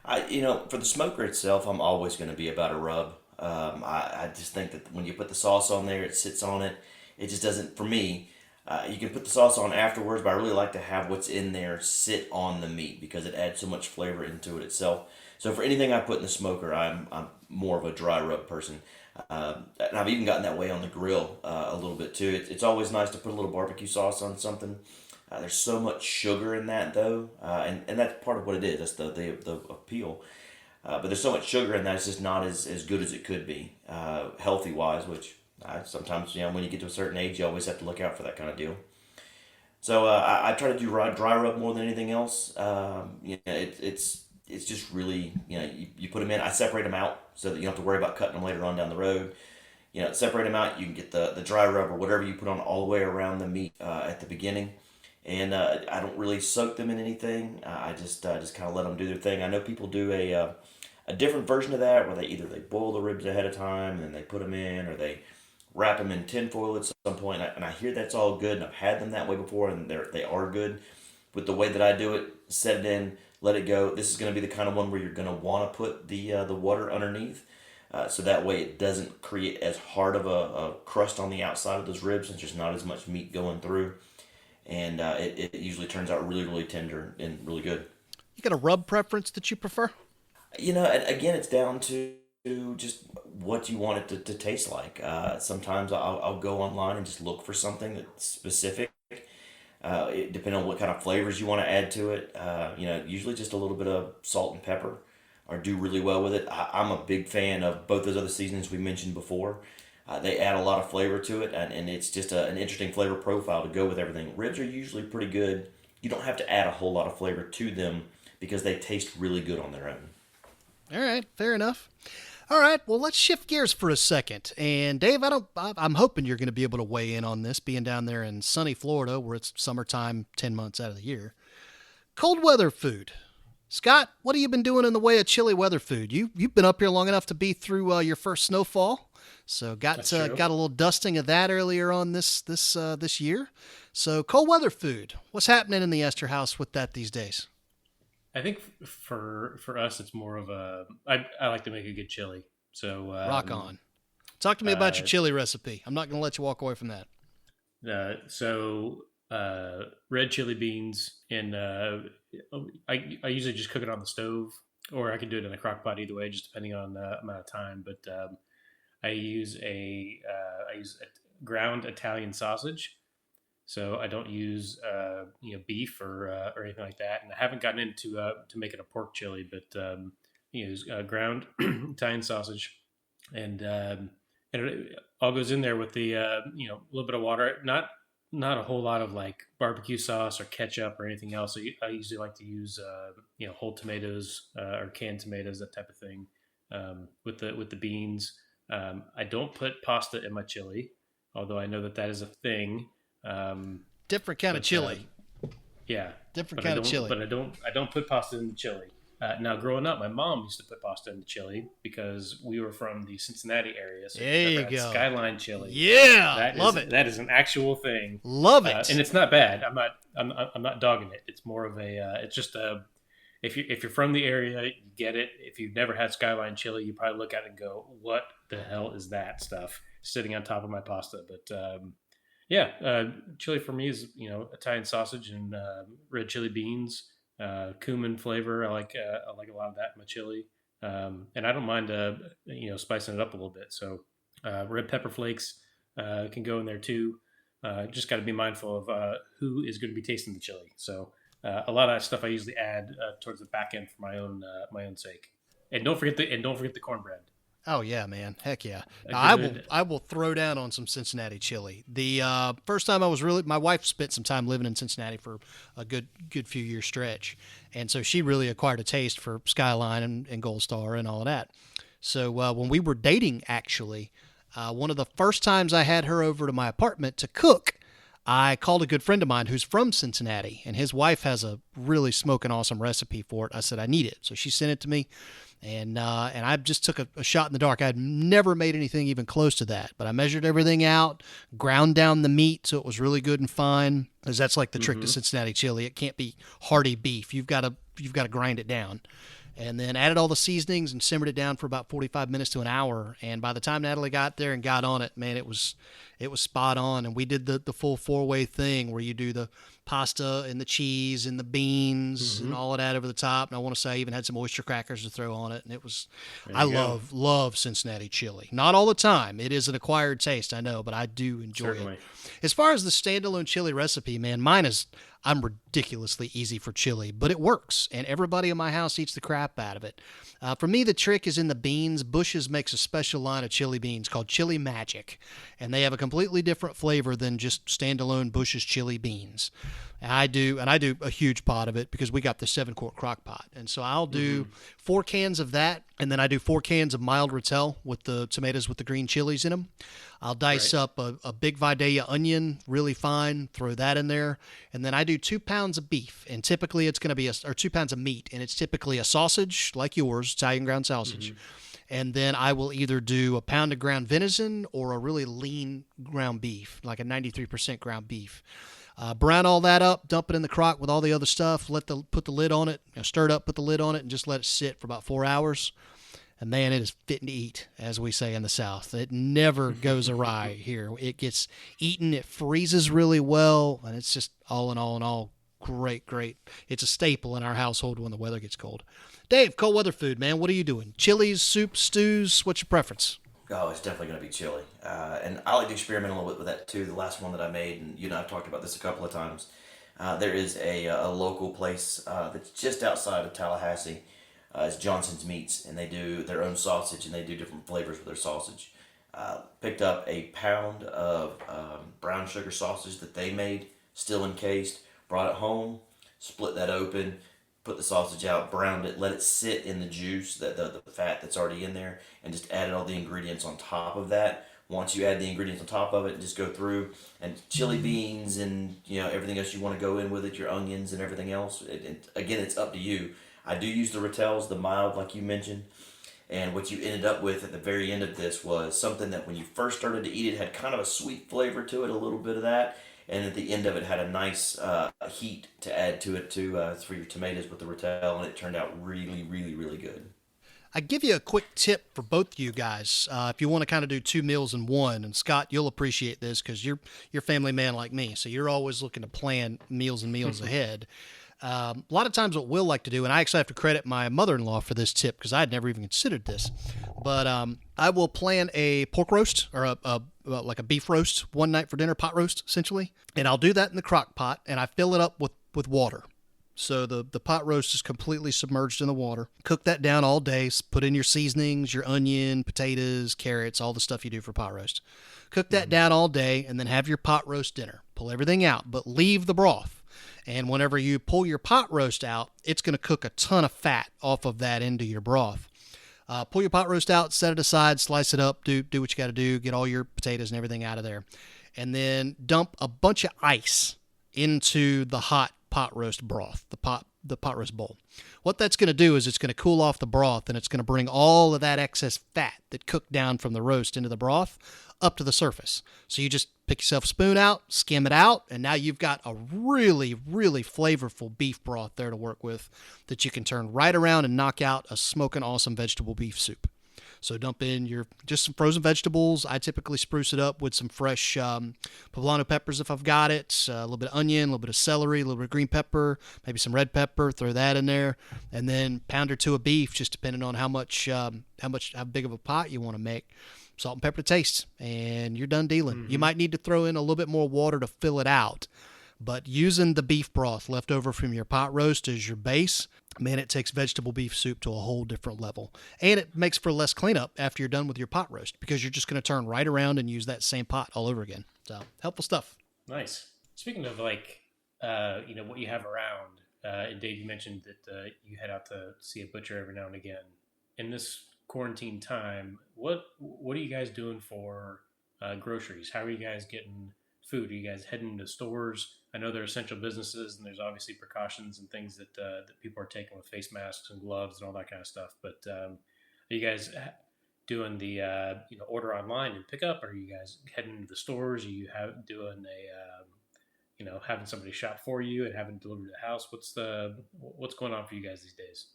For the smoker itself, I'm always going to be about a rub. I just think that when you put the sauce on there, it sits on it. It just doesn't, for me, you can put the sauce on afterwards, but I really like to have what's in there sit on the meat because it adds so much flavor into it itself. So for anything I put in the smoker, I'm more of a dry rub person. And I've even gotten that way on the grill a little bit too. It's always nice to put a little barbecue sauce on something. There's so much sugar in that though, and that's part of what it is. That's the appeal. But there's so much sugar in that, it's just not as good as it could be, healthy wise. Which sometimes when you get to a certain age, you always have to look out for that kind of deal. So I try to do dry rub more than anything else. It's just really you put them in. I separate them out so that you don't have to worry about cutting them later on down the road. Separate them out. You can get the dry rub or whatever you put on all the way around the meat at the beginning. And I don't really soak them in anything. I just kind of let them do their thing. I know people do a different version of that where they boil the ribs ahead of time and then they put them in, or they wrap them in tinfoil at some point. And I hear that's all good, and I've had them that way before, and they are good. But the way that I do it, set it in, let it go. This is going to be the kind of one where you're going to want to put the water underneath, so that way it doesn't create as hard of a crust on the outside of those ribs, and there's just not as much meat going through. And it usually turns out really, really tender and really good. You got a rub preference that you prefer? And again, it's down to just what you want it to taste like. Sometimes I'll go online and just look for something that's specific. Depending on what kind of flavors you want to add to it. Usually just a little bit of salt and pepper or do really well with it. I'm a big fan of both those other seasonings we mentioned before. They add a lot of flavor to it, and it's just an interesting flavor profile to go with everything. Ribs are usually pretty good. You don't have to add a whole lot of flavor to them, because they taste really good on their own. All right, fair enough. All right, well, let's shift gears for a second. And Dave, I'm hoping you're going to be able to weigh in on this, being down there in sunny Florida, where it's summertime 10 months out of the year. Cold weather food. Scott, what have you been doing in the way of chilly weather food? You've been up here long enough to be through your first snowfall, so got a little dusting of that earlier on this year. So cold weather food. What's happening in the Esther house with that these days? I think for us, it's more of I like to make a good chili. So rock on. Talk to me about your chili recipe. I'm not going to let you walk away from that. Red chili beans, and I usually just cook it on the stove, or I can do it in a crock pot. Either way, just depending on the amount of time. But I use a ground Italian sausage. So I don't use beef or anything like that, and I haven't gotten into to making a pork chili, but use ground Italian sausage, and it all goes in there with the a little bit of water, not a whole lot of like barbecue sauce or ketchup or anything else. So I usually like to use whole tomatoes or canned tomatoes, that type of thing, with the beans. I don't put pasta in my chili, although I know that is a thing. Different kind of chili. Different kind of chili. But I don't put pasta in the chili. Now, growing up, my mom used to put pasta in the chili because we were from the Cincinnati area. So there you go. Skyline chili. Yeah, love it. That is an actual thing. Love it, and it's not bad. I'm not dogging it. It's more of a. It's just a. If you're from the area, you get it. If you've never had Skyline chili, you probably look at it and go, "What the hell is that stuff sitting on top of my pasta?" But chili for me is Italian sausage and red chili beans, cumin flavor. I like a lot of that in my chili, and I don't mind spicing it up a little bit. So red pepper flakes can go in there too. Just got to be mindful of who is going to be tasting the chili. So a lot of that stuff I usually add towards the back end for my own sake. And don't forget the cornbread. Oh yeah, man! Heck yeah! I will throw down on some Cincinnati chili. The first time my wife spent some time living in Cincinnati for a good few year stretch, and so she really acquired a taste for Skyline and Gold Star and all of that. So when we were dating, actually, one of the first times I had her over to my apartment to cook, I called a good friend of mine who's from Cincinnati, and his wife has a really smoking awesome recipe for it. I said I need it, so she sent it to me. And I just took a shot in the dark. I had never made anything even close to that, but I measured everything out, ground down the meat so it was really good and fine, because that's like the trick to Cincinnati chili. It can't be hearty beef. You've got to grind it down. And then added all the seasonings and simmered it down for about 45 minutes to an hour. And by the time Natalie got there and got on it, man, it was spot on. And we did the full 4-way thing where you do the pasta and the cheese and the beans and all of that over the top. And I want to say I even had some oyster crackers to throw on it. And it was, love Cincinnati chili. Not all the time. It is an acquired taste, I know, but I do enjoy it. As far as the standalone chili recipe, man, I'm ridiculously easy for chili, but it works, and everybody in my house eats the crap out of it. For me, the trick is in the beans. Bush's makes a special line of chili beans called Chili Magic, and they have a completely different flavor than just standalone Bush's chili beans. And I do a huge pot of it because we got the 7-quart crock pot, and so I'll do 4 cans of that, and then I do 4 cans of mild Rotel with the tomatoes with the green chilies in them. I'll dice up a big Vidalia onion really fine, throw that in there, and then I do 2 pounds of beef, and typically it's going to be 2 pounds of meat, and it's typically a sausage like yours, Italian ground sausage. And then I will either do a pound of ground venison or a really lean ground beef, like a 93% ground beef. Brown all that up, dump it in the crock with all the other stuff, put the lid on it, stir it up, put the lid on it, and just let it sit for about 4 hours. And man, it is fitting to eat, as we say in the South. It never goes awry here. It gets eaten, it freezes really well, and it's just all in all, great. It's a staple in our household when the weather gets cold. Dave, cold weather food, man, what are you doing? Chilies, soups, stews, what's your preference? Oh, it's definitely going to be chili. And I like to experiment a little bit with that too. The last one that I made, and you and I have talked about this a couple of times, there is a local place that's just outside of Tallahassee. It's Johnson's Meats, and they do their own sausage, and they do different flavors with their sausage. Picked up a pound of brown sugar sausage that they made, still encased, brought it home, split that open, put the sausage out, browned it, let it sit in the juice, the fat that's already in there, and just added all the ingredients on top of that. Once you add the ingredients on top of it, just go through and chili beans and everything else you want to go in with it, your onions and everything else. Again, it's up to you. I do use the Rotells, the mild, like you mentioned. And what you ended up with at the very end of this was something that when you first started to eat it had kind of a sweet flavor to it, a little bit of that. And at the end of it had a nice heat to add to it too, for your tomatoes with the Rotell, and it turned out really, really, really good. I give you a quick tip for both of you guys if you want to kind of do 2 meals in one. And Scott, you'll appreciate this because you're a family man like me, so you're always looking to plan meals and meals ahead. A lot of times what we'll like to do, and I actually have to credit my mother-in-law for this tip because I had never even considered this, but I will plan a pork roast or like a beef roast one night for dinner, pot roast essentially, and I'll do that in the crock pot, and I fill it up with water. So the pot roast is completely submerged in the water. Cook that down all day. Put in your seasonings, your onion, potatoes, carrots, all the stuff you do for pot roast. Cook that down all day and then have your pot roast dinner. Pull everything out, but leave the broth. And whenever you pull your pot roast out, it's going to cook a ton of fat off of that into your broth. Pull your pot roast out, set it aside, slice it up, do what you got to do, get all your potatoes and everything out of there. And then dump a bunch of ice into the hot pot roast broth, the pot roast bowl. What that's going to do is it's going to cool off the broth, and it's going to bring all of that excess fat that cooked down from the roast into the broth up to the surface. So you just pick yourself a spoon out, skim it out, and now you've got a really, really flavorful beef broth there to work with that you can turn right around and knock out a smoking awesome vegetable beef soup. So dump in just some frozen vegetables. I typically spruce it up with some fresh poblano peppers if I've got it, a little bit of onion, a little bit of celery, a little bit of green pepper, maybe some red pepper. Throw that in there, and then pound or two of beef, just depending on how big of a pot you want to make. Salt and pepper to taste, and you're done dealing. Mm-hmm. You might need to throw in a little bit more water to fill it out, but using the beef broth left over from your pot roast as your base, man, it takes vegetable beef soup to a whole different level. And it makes for less cleanup after you're done with your pot roast because you're just going to turn right around and use that same pot all over again. So, helpful stuff. Nice. Speaking of what you have around, and Dave, you mentioned that you head out to see a butcher every now and again. In this quarantine time, what are you guys doing for groceries? How are you guys getting food? Are you guys heading to stores? I know they're essential businesses, and there's obviously precautions and things that people are taking with face masks and gloves and all that kind of stuff. But are you guys doing the order online and pick up? Or are you guys heading to the stores? Are you doing having somebody shop for you and having it delivered to the house? What's going on for you guys these days?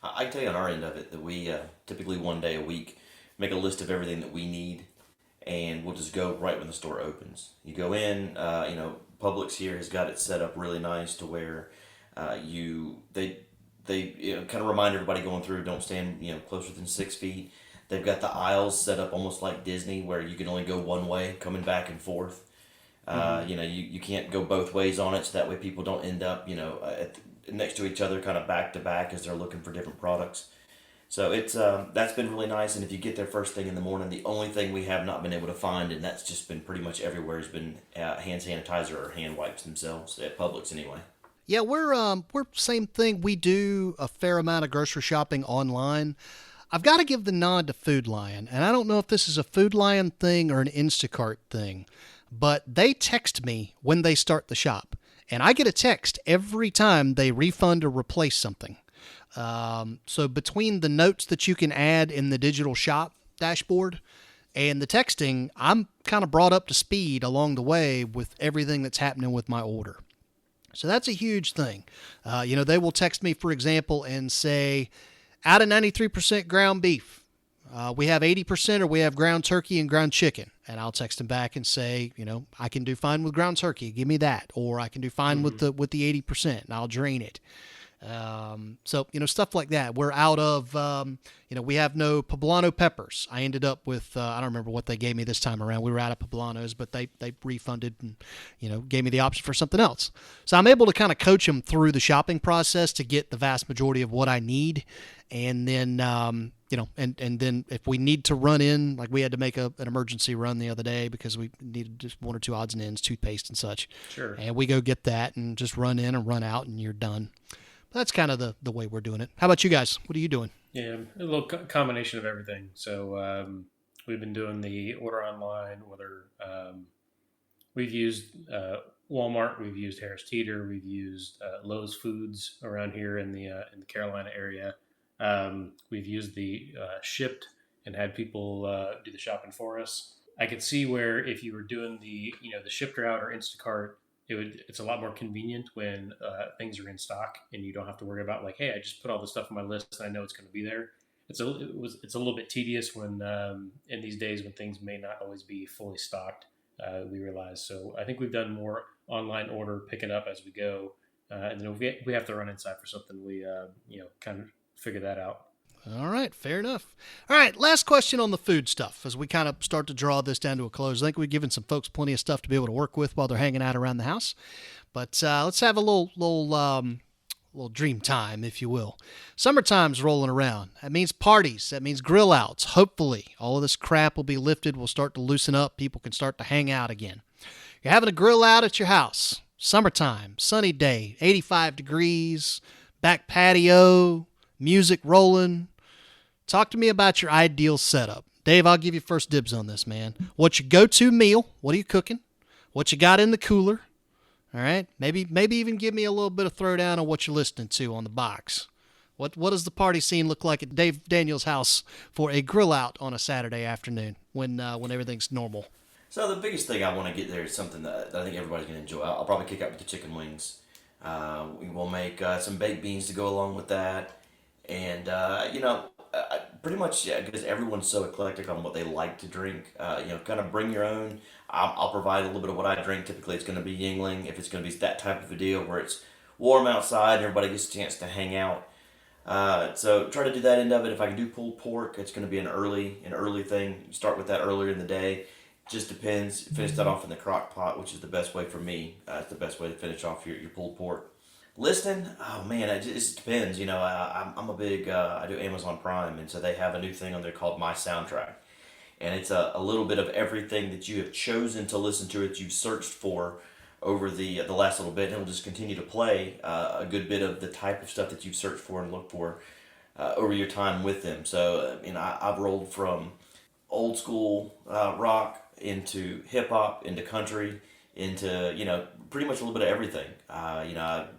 I can tell you on our end of it that we typically one day a week make a list of everything that we need, and we'll just go right when the store opens. You go in, Publix here has got it set up really nice to where they kind of remind everybody going through, don't stand closer than 6 feet. They've got the aisles set up almost like Disney where you can only go one way, coming back and forth. You can't go both ways on it, so that way people don't end up next to each other, kind of back to back as they're looking for different products. So it's that's been really nice. And if you get there first thing in the morning, the only thing we have not been able to find, and that's just been pretty much everywhere, has been hand sanitizer or hand wipes themselves at Publix anyway. Yeah, we're same thing. We do a fair amount of grocery shopping online. I've got to give the nod to Food Lion, and I don't know if this is a Food Lion thing or an Instacart thing, but they text me when they start the shop, and I get a text every time they refund or replace something. So between the notes that you can add in the digital shop dashboard and the texting, I'm kind of brought up to speed along the way with everything that's happening with my order. So that's a huge thing. They will text me, for example, and say, out of 93% ground beef, we have 80% or we have ground turkey and ground chicken. And I'll text them back and say, I can do fine with ground turkey. Give me that. Or I can do fine with the 80% and I'll drain it. Stuff like that. We're out of, we have no poblano peppers. I ended up with, I don't remember what they gave me this time around. We were out of poblanos, but they refunded and, gave me the option for something else. So I'm able to kind of coach them through the shopping process to get the vast majority of what I need. And then, and then if we need to run in, like we had to make an emergency run the other day because we needed just one or two odds and ends, toothpaste and such. Sure. And we go get that and just run in and run out and you're done. That's kind of the way we're doing it. How about you guys? What are you doing? Yeah, a little combination of everything. So we've been doing the order online, whether we've used Walmart, we've used Harris Teeter, we've used Lowe's Foods around here in the Carolina area. We've used the Shipped and had people do the shopping for us. I could see where if you were doing the Shipped route or Instacart, it's a lot more convenient when things are in stock and you don't have to worry about like, hey, I just put all the stuff on my list and I know it's going to be there. It's a little bit tedious when in these days when things may not always be fully stocked. We realize. So I think we've done more online order, pick it up as we go, and then if we have to run inside for something, we kind of figure that out. All right, fair enough. All right, last question on the food stuff as we kind of start to draw this down to a close. I think we've given some folks plenty of stuff to be able to work with while they're hanging out around the house. But let's have a little dream time, if you will. Summertime's rolling around. That means parties. That means grill outs. Hopefully, all of this crap will be lifted. We'll start to loosen up. People can start to hang out again. You're having a grill out at your house. Summertime, sunny day, 85 degrees, back patio, music rolling. Talk to me about your ideal setup. Dave, I'll give you first dibs on this, man. What's your go-to meal? What are you cooking? What you got in the cooler? All right? Maybe even give me a little bit of throwdown on what you're listening to on the box. What does the party scene look like at Dave Daniels' house for a grill out on a Saturday afternoon when everything's normal? So the biggest thing I want to get there is something that I think everybody's going to enjoy. I'll probably kick out with the chicken wings. We will make some baked beans to go along with that. And, pretty much, yeah, because everyone's so eclectic on what they like to drink. Kind of bring your own. I'll provide a little bit of what I drink. Typically, it's going to be Yingling. If it's going to be that type of a deal where it's warm outside and everybody gets a chance to hang out. So try to do that end of it. If I can do pulled pork, it's going to be an early thing. You start with that earlier in the day. Just depends. Finish that off in the crock pot, which is the best way for me. It's the best way to finish off your pulled pork. Listing, oh man, it just depends. I'm a big, I do Amazon Prime, and so they have a new thing on there called My Soundtrack. And it's a little bit of everything that you have chosen to listen to, that you've searched for over the last little bit, and it'll just continue to play a good bit of the type of stuff that you've searched for and looked for over your time with them. So, I've rolled from old school rock into hip hop, into country, into, pretty much a little bit of everything.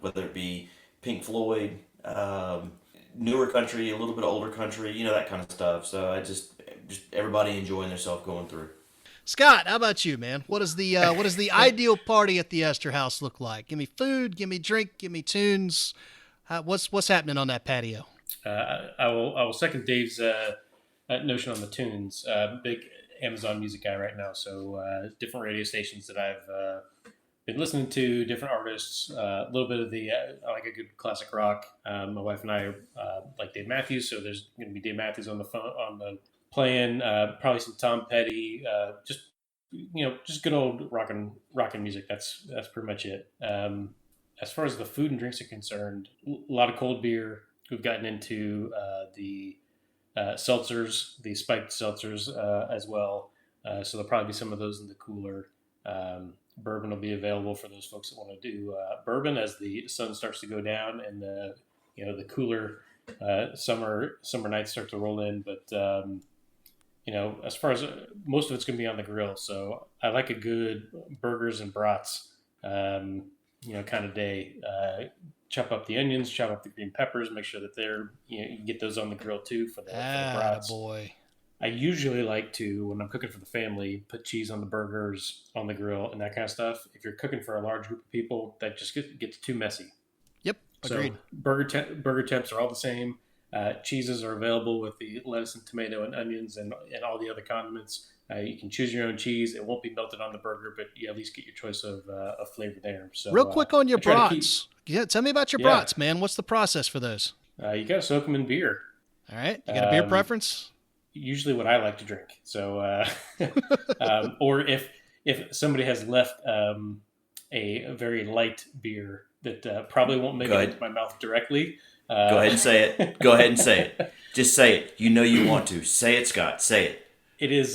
Whether it be Pink Floyd, newer country, a little bit of older country, that kind of stuff. So I just everybody enjoying themselves going through. Scott, how about you, man? What does the ideal party at the Esther house look like? Give me food, give me drink, give me tunes. What's happening on that patio? I will second Dave's notion on the tunes. Big Amazon Music guy right now, so different radio stations that I've been listening to, different artists, a little bit of the I like a good classic rock. My wife and I like Dave Matthews, so there's going to be Dave Matthews on the phone, on the playing, probably some Tom Petty, just good old rockin' music. That's pretty much it. As far as the food and drinks are concerned, a lot of cold beer. We've gotten into the seltzers, the spiked seltzers as well. So there'll probably be some of those in the cooler. Bourbon will be available for those folks that want to do bourbon as the sun starts to go down and the cooler summer nights start to roll in. But as far as most of it's going to be on the grill, so I like a good burgers and brats kind of day. Chop up the onions, chop up the green peppers, make sure that they're you can get those on the grill too for the brats. Boy. I usually like to, when I'm cooking for the family, put cheese on the burgers, on the grill, and that kind of stuff. If you're cooking for a large group of people, that just gets too messy. Yep, agreed. So burger temps are all the same. Cheeses are available with the lettuce and tomato and onions and all the other condiments. You can choose your own cheese. It won't be melted on the burger, but you at least get your choice of flavor there. So, real quick on your brats. Tell me about your brats, man. What's the process for those? You got to soak them in beer. All right. You got a beer preference? Usually what I like to drink. So, or if somebody has left a very light beer that probably won't make it into my mouth directly. Go ahead and say it. Go ahead and say it. Just say it. You want to. Say it, Scott. Say it. It is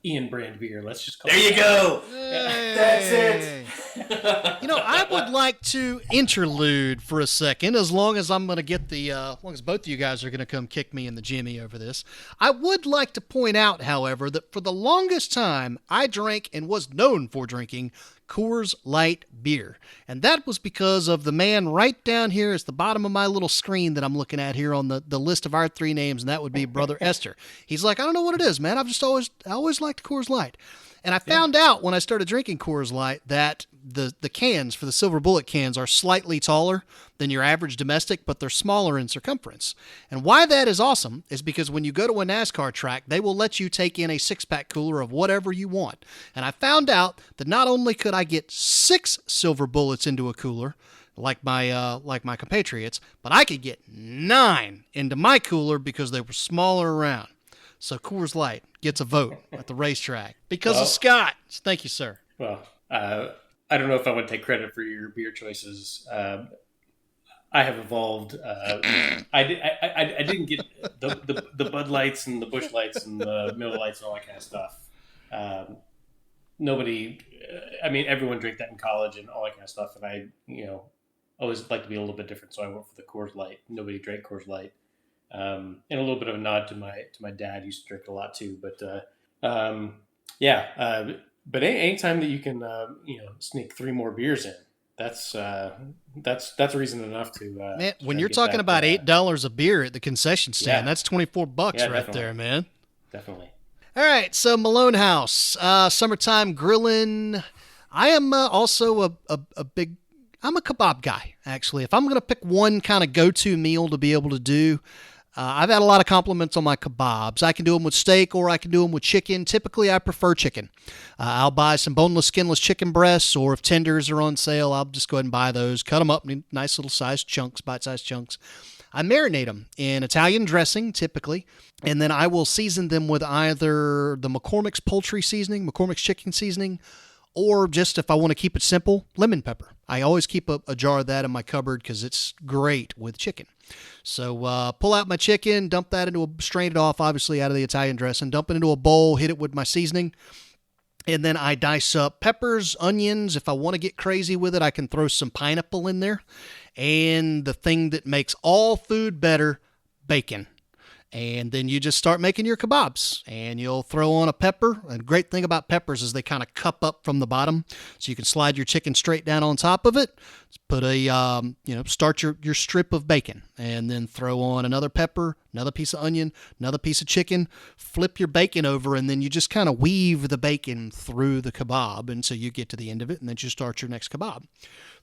Ian brand beer. Let's just call There it you that. go. Hey. That's it. I would like to interlude for a second, as long as I'm going to get as long as both of you guys are going to come kick me in the jimmy over this. I would like to point out, however, that for the longest time, I drank and was known for drinking Coors Light beer. And that was because of the man right down here at the bottom of my little screen that I'm looking at here on the list of our three names, and that would be Brother Esther. He's like, I don't know what it is, man. I always liked Coors Light. And I found out when I started drinking Coors Light that the cans for the Silver Bullet cans are slightly taller than your average domestic, but they're smaller in circumference. And why that is awesome is because when you go to a NASCAR track, they will let you take in a 6-pack cooler of whatever you want. And I found out that not only could I get 6 Silver Bullets into a cooler, like my compatriots, but I could get 9 into my cooler because they were smaller around. So Coors Light gets a vote at the racetrack because of Scott. Thank you, sir. Well, I don't know if I would take credit for your beer choices. I have evolved. I didn't get the Bud Lights and the Busch Lights and the Miller Lights and all that kind of stuff. Everyone drank that in college and all that kind of stuff. And I, always like to be a little bit different. So I went for the Coors Light. Nobody drank Coors Light. And a little bit of a nod to my dad. He used to drink a lot too, but anytime that you can sneak 3 more beers in, that's reason enough to man, when you're talking about $8 a beer at the concession stand, that's $24 right definitely. there, man. Definitely. All right, so Malone House, summertime grilling. I am also I'm a kebab guy, actually. If I'm going to pick one kind of go-to meal to be able to do, I've had a lot of compliments on my kebabs. I can do them with steak or I can do them with chicken. Typically, I prefer chicken. I'll buy some boneless, skinless chicken breasts, or if tenders are on sale, I'll just go ahead and buy those, cut them up in nice little sized chunks, bite-sized chunks. I marinate them in Italian dressing, typically, and then I will season them with either the McCormick's poultry seasoning, McCormick's chicken seasoning, or just if I want to keep it simple, lemon pepper. I always keep a jar of that in my cupboard because it's great with chicken. So pull out my chicken, dump that strain it off, obviously, out of the Italian dressing, dump it into a bowl, hit it with my seasoning, and then I dice up peppers, onions. If I want to get crazy with it, I can throw some pineapple in there. And the thing that makes all food better, bacon. And then you just start making your kebabs, and you'll throw on a pepper. And the great thing about peppers is they kind of cup up from the bottom, so you can slide your chicken straight down on top of it. Put start your strip of bacon, and then throw on another pepper, another piece of onion, another piece of chicken. Flip your bacon over, and then you just kind of weave the bacon through the kebab until you get to the end of it, and then you start your next kebab.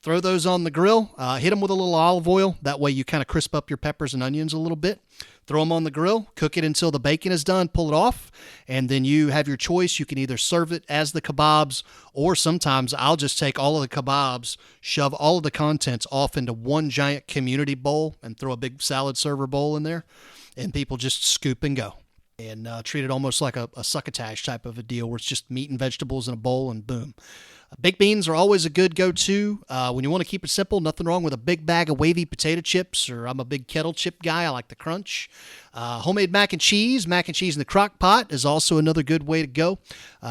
Throw those on the grill. Hit them with a little olive oil. That way you kind of crisp up your peppers and onions a little bit. Throw them on the grill, cook it until the bacon is done, pull it off, and then you have your choice. You can either serve it as the kebabs, or sometimes I'll just take all of the kebabs, shove all of the contents off into one giant community bowl, and throw a big salad server bowl in there, and people just scoop and go. And treat it almost like a succotash type of a deal where it's just meat and vegetables in a bowl, and boom. Baked beans are always a good go-to. When you want to keep it simple, nothing wrong with a big bag of wavy potato chips, or I'm a big kettle chip guy. I like the crunch. Homemade mac and cheese in the crock pot is also another good way to go.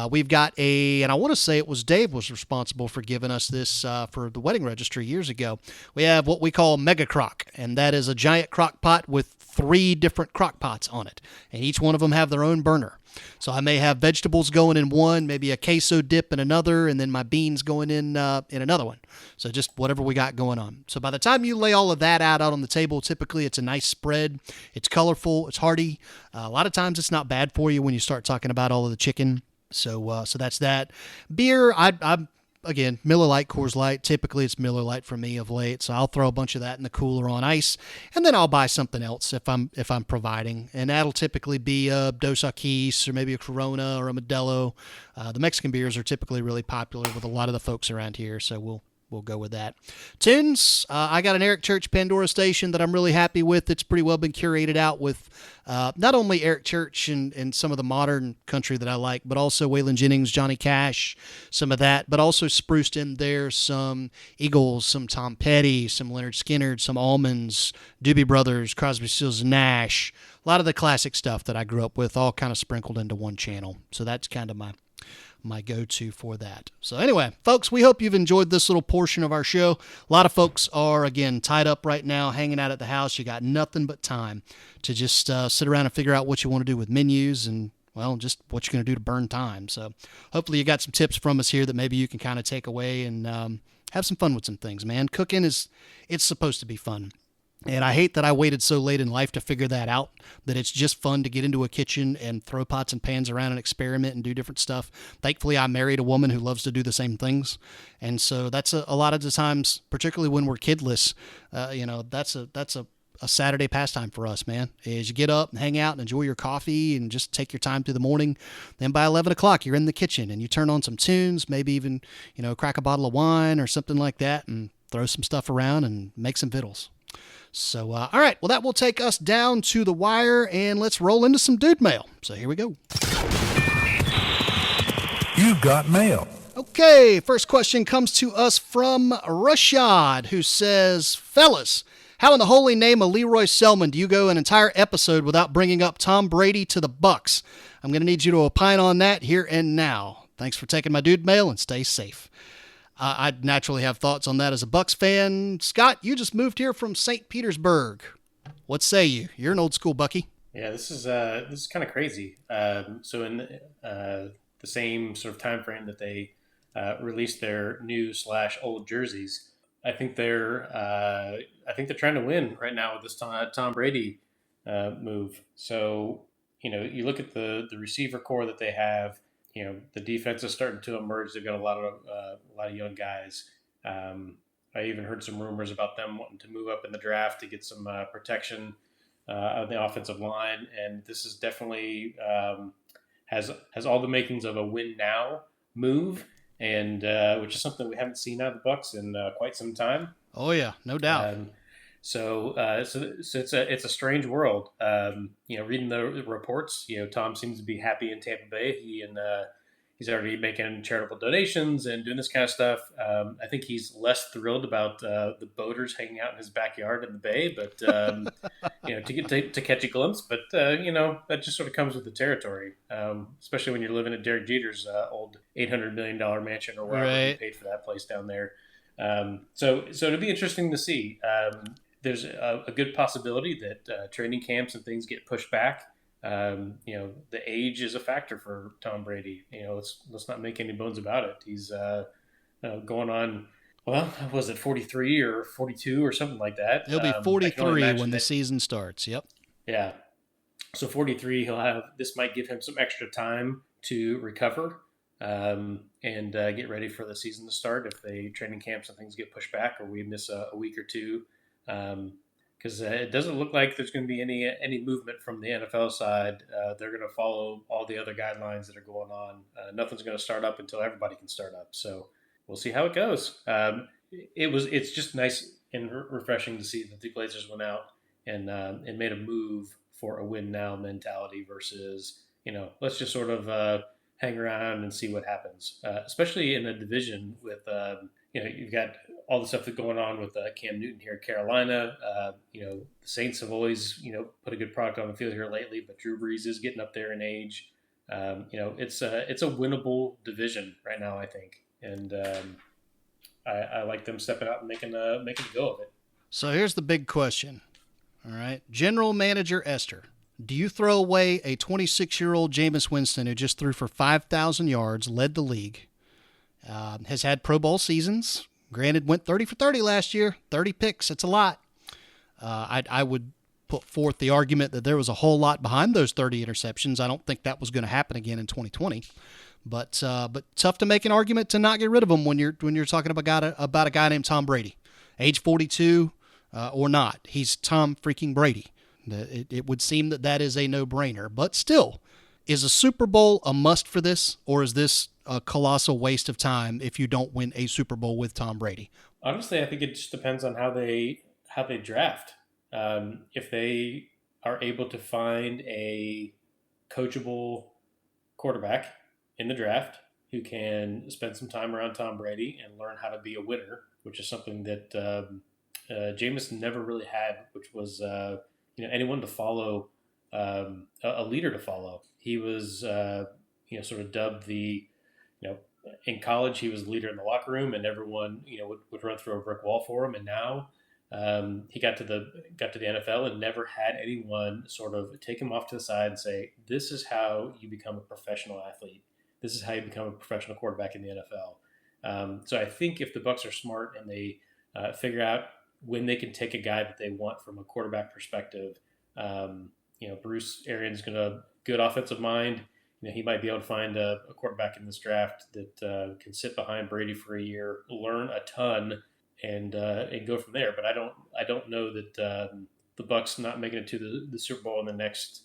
We've got and I want to say it was Dave was responsible for giving us this for the wedding registry years ago. We have what we call Mega Crock, and that is a giant crock pot with 3 different crock pots on it, and each one of them have their own burner. So I may have vegetables going in one, maybe a queso dip in another, and then my beans going in another one. So just whatever we got going on. So by the time you lay all of that out on the table, typically it's a nice spread. It's colorful. It's hearty. A lot of times it's not bad for you when you start talking about all of the chicken. So that's that. Beer, I'm again, Miller Lite, Coors Light. Typically, it's Miller Lite for me of late, so I'll throw a bunch of that in the cooler on ice, and then I'll buy something else if I'm providing, and that'll typically be a Dos Equis or maybe a Corona or a Modelo. The Mexican beers are typically really popular with a lot of the folks around here, so we'll go with that. Tunes, I got an Eric Church Pandora station that I'm really happy with. It's pretty well been curated out with not only Eric Church and some of the modern country that I like, but also Waylon Jennings, Johnny Cash, some of that, but also spruced in there some Eagles, some Tom Petty, some Leonard Skinner, some Almonds, Doobie Brothers, Crosby, Stills, Nash, lot of the classic stuff that I grew up with, all kind of sprinkled into one channel. So that's kind of my go-to for that. So anyway, folks, we hope you've enjoyed this little portion of our show. A lot of folks are, again, tied up right now, hanging out at the house. You got nothing but time to just sit around and figure out what you want to do with menus and, well, just what you're going to do to burn time. So hopefully you got some tips from us here that maybe you can kind of take away and have some fun with some things, man. Cooking it's supposed to be fun. And I hate that I waited so late in life to figure that out, that it's just fun to get into a kitchen and throw pots and pans around and experiment and do different stuff. Thankfully, I married a woman who loves to do the same things. And so that's a lot of the times, particularly when we're kidless, that's a Saturday pastime for us, man, is you get up and hang out and enjoy your coffee and just take your time through the morning. Then by 11 o'clock, you're in the kitchen and you turn on some tunes, maybe even, crack a bottle of wine or something like that and throw some stuff around and make some vittles. So, all right, well, that will take us down to the wire, and let's roll into some dude mail. So here we go. You've got mail. Okay, first question comes to us from Rashad, who says, fellas, how in the holy name of Leroy Selman do you go an entire episode without bringing up Tom Brady to the Bucs? I'm going to need you to opine on that here and now. Thanks for taking my dude mail, and stay safe. I naturally have thoughts on that as a Bucs fan. Scott, you just moved here from St. Petersburg. What say you? You're an old school Bucky. Yeah, this is kind of crazy. So in the same sort of time frame that they released their new/old jerseys, I think they're trying to win right now with this Tom Brady move. So you look at the receiver core that they have. The defense is starting to emerge. They've got a lot of young guys. I even heard some rumors about them wanting to move up in the draft to get some protection on the offensive line. And this is definitely has all the makings of a win now move, and which is something we haven't seen out of the Bucs in quite some time. Oh yeah, no doubt. So it's a strange world. Reading the reports, Tom seems to be happy in Tampa Bay. He's already making charitable donations and doing this kind of stuff. I think he's less thrilled about the boaters hanging out in his backyard in the Bay, but to get to catch a glimpse. But that just sort of comes with the territory, especially when you're living at Derek Jeter's old $800 million mansion or wherever he paid for that place down there. So it'll be interesting to see. There's a good possibility that training camps and things get pushed back. The age is a factor for Tom Brady. Let's not make any bones about it. He's going on, well, was it 43 or 42 or something like that? He'll be 43 when the season starts. Yep. Yeah. So 43, this might give him some extra time to recover and get ready for the season to start if the training camps and things get pushed back or we miss a week or two. Because it doesn't look like there's going to be any movement from the NFL side. They're going to follow all the other guidelines that are going on. Nothing's going to start up until everybody can start up. So we'll see how it goes. It's just nice and refreshing to see that the Blazers went out and made a move for a win now mentality versus let's just sort of hang around and see what happens. Especially in a division with you've got all the stuff that's going on with Cam Newton here in Carolina. The Saints have always, put a good product on the field here lately, but Drew Brees is getting up there in age. It's a winnable division right now, I think. And I like them stepping out and making a go of it. So here's the big question. All right. General Manager Esther, do you throw away a 26-year-old Jameis Winston who just threw for 5,000 yards, led the league, has had Pro Bowl seasons? Granted, went 30 for 30 last year, 30 picks. That's a lot. I would put forth the argument that there was a whole lot behind those 30 interceptions. I don't think that was going to happen again in 2020. But tough to make an argument to not get rid of him when you're talking about a guy named Tom Brady, age 42 or not. He's Tom freaking Brady. It would seem that is a no-brainer. But still, is a Super Bowl a must for this, or is this a colossal waste of time if you don't win a Super Bowl with Tom Brady? Honestly, I think it just depends on how they draft. If they are able to find a coachable quarterback in the draft who can spend some time around Tom Brady and learn how to be a winner, which is something that Jameis never really had, which was anyone to follow a leader to follow. He was, sort of dubbed in college, he was the leader in the locker room, and everyone, would run through a brick wall for him. And now he got to the NFL and never had anyone sort of take him off to the side and say, "This is how you become a professional athlete. This is how you become a professional quarterback in the NFL." So I think if the Bucs are smart and they figure out when they can take a guy that they want from a quarterback perspective, Bruce Arians going to good offensive mind. He might be able to find a quarterback in this draft that can sit behind Brady for a year, learn a ton, and go from there. But I don't know that the Bucs not making it to the Super Bowl in the next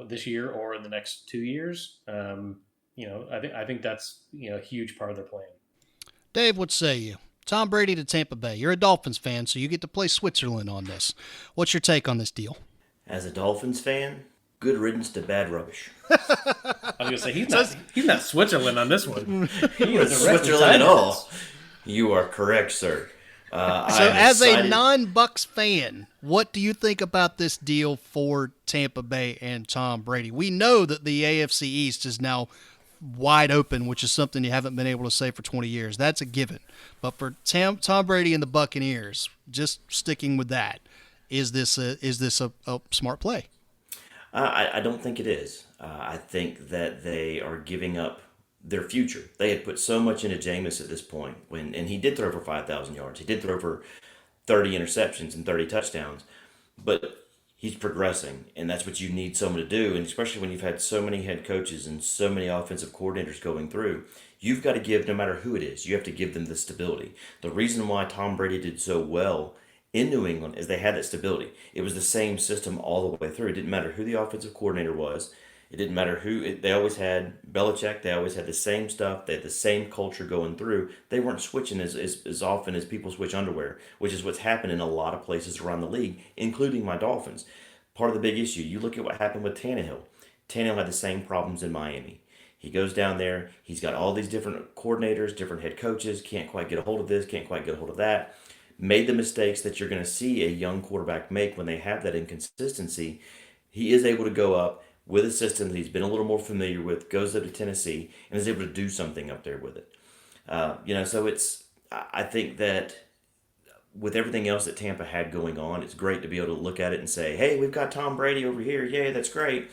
this year or in the next 2 years. I think that's a huge part of their plan. Dave, what say you? Tom Brady to Tampa Bay. You're a Dolphins fan, so you get to play Switzerland on this. What's your take on this deal? As a Dolphins fan, good riddance to bad rubbish. I was going to say, he's not Switzerland on this one. He is Switzerland at all. You are correct, sir. So as a non-Bucs fan, what do you think about this deal for Tampa Bay and Tom Brady? We know that the AFC East is now wide open, which is something you haven't been able to say for 20 years. That's a given. But for Tom Brady and the Buccaneers, just sticking with that, is this a smart play? I don't think it is. I think that they are giving up their future. They had put so much into Jameis at this point, and he did throw for 5,000 yards. He did throw for 30 interceptions and 30 touchdowns, but he's progressing, and that's what you need someone to do. And especially when you've had so many head coaches and so many offensive coordinators going through, you've got to give, no matter who it is, you have to give them the stability. The reason why Tom Brady did so well in New England is they had that stability. It was the same system all the way through. It didn't matter who the offensive coordinator was. It didn't matter they always had Belichick. They always had the same stuff. They had the same culture going through. They weren't switching as often as people switch underwear, which is what's happened in a lot of places around the league, including my Dolphins. Part of the big issue, you look at what happened with Tannehill. Tannehill had the same problems in Miami. He goes down there. He's got all these different coordinators, different head coaches, can't quite get a hold of this, can't quite get a hold of that. Made the mistakes that you're going to see a young quarterback make when they have that inconsistency. He is able to go up with a system that he's been a little more familiar with, goes up to Tennessee, and is able to do something up there with it. So I think that with everything else that Tampa had going on, it's great to be able to look at it and say, hey, we've got Tom Brady over here. Yay, that's great.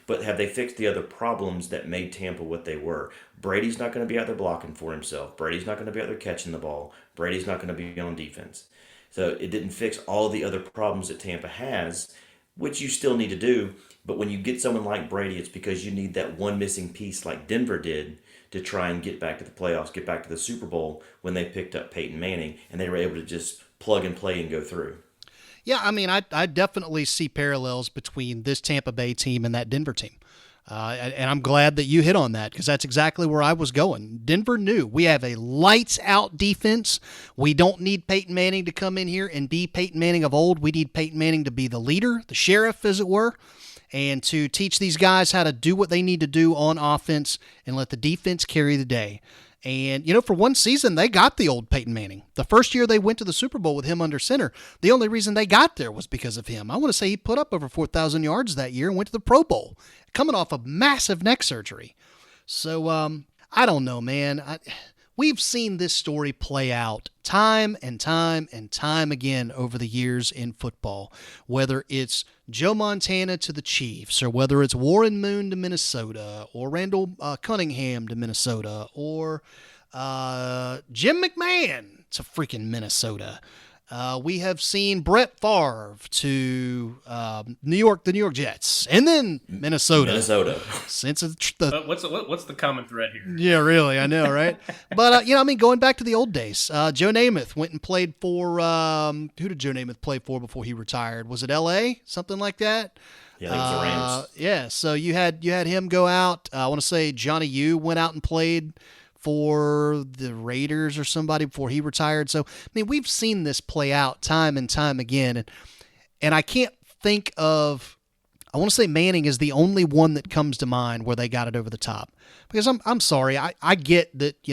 But have they fixed the other problems that made Tampa what they were? Brady's not going to be out there blocking for himself. Brady's not going to be out there catching the ball. Brady's not going to be on defense. So it didn't fix all the other problems that Tampa has, which you still need to do. But when you get someone like Brady, it's because you need that one missing piece like Denver did to try and get back to the playoffs, get back to the Super Bowl when they picked up Peyton Manning, and they were able to just plug and play and go through. Yeah, I mean, I definitely see parallels between this Tampa Bay team and that Denver team. And I'm glad that you hit on that because that's exactly where I was going. Denver knew we have a lights-out defense. We don't need Peyton Manning to come in here and be Peyton Manning of old. We need Peyton Manning to be the leader, the sheriff, as it were, and to teach these guys how to do what they need to do on offense and let the defense carry the day. And, for one season, they got the old Peyton Manning. The first year they went to the Super Bowl with him under center, the only reason they got there was because of him. I want to say he put up over 4,000 yards that year and went to the Pro Bowl, coming off of massive neck surgery. So, I don't know, man. We've seen this story play out time and time and time again over the years in football, whether it's Joe Montana to the Chiefs, or whether it's Warren Moon to Minnesota, or Randall Cunningham to Minnesota, or Jim McMahon to freaking Minnesota. We have seen Brett Favre to the New York Jets, and then Minnesota. Since what's the common thread here? Yeah, really, I know, right? But going back to the old days, Joe Namath went and played for who did Joe Namath play for before he retired? Was it L.A., something like that? Yeah, I think it was the Rams. Yeah, so you had him go out. I want to say Johnny Yu went out and played for the Raiders or somebody before he retired. So, we've seen this play out time and time again. And I can't think of, I want to say Manning is the only one that comes to mind where they got it over the top. Because I'm sorry, I get that,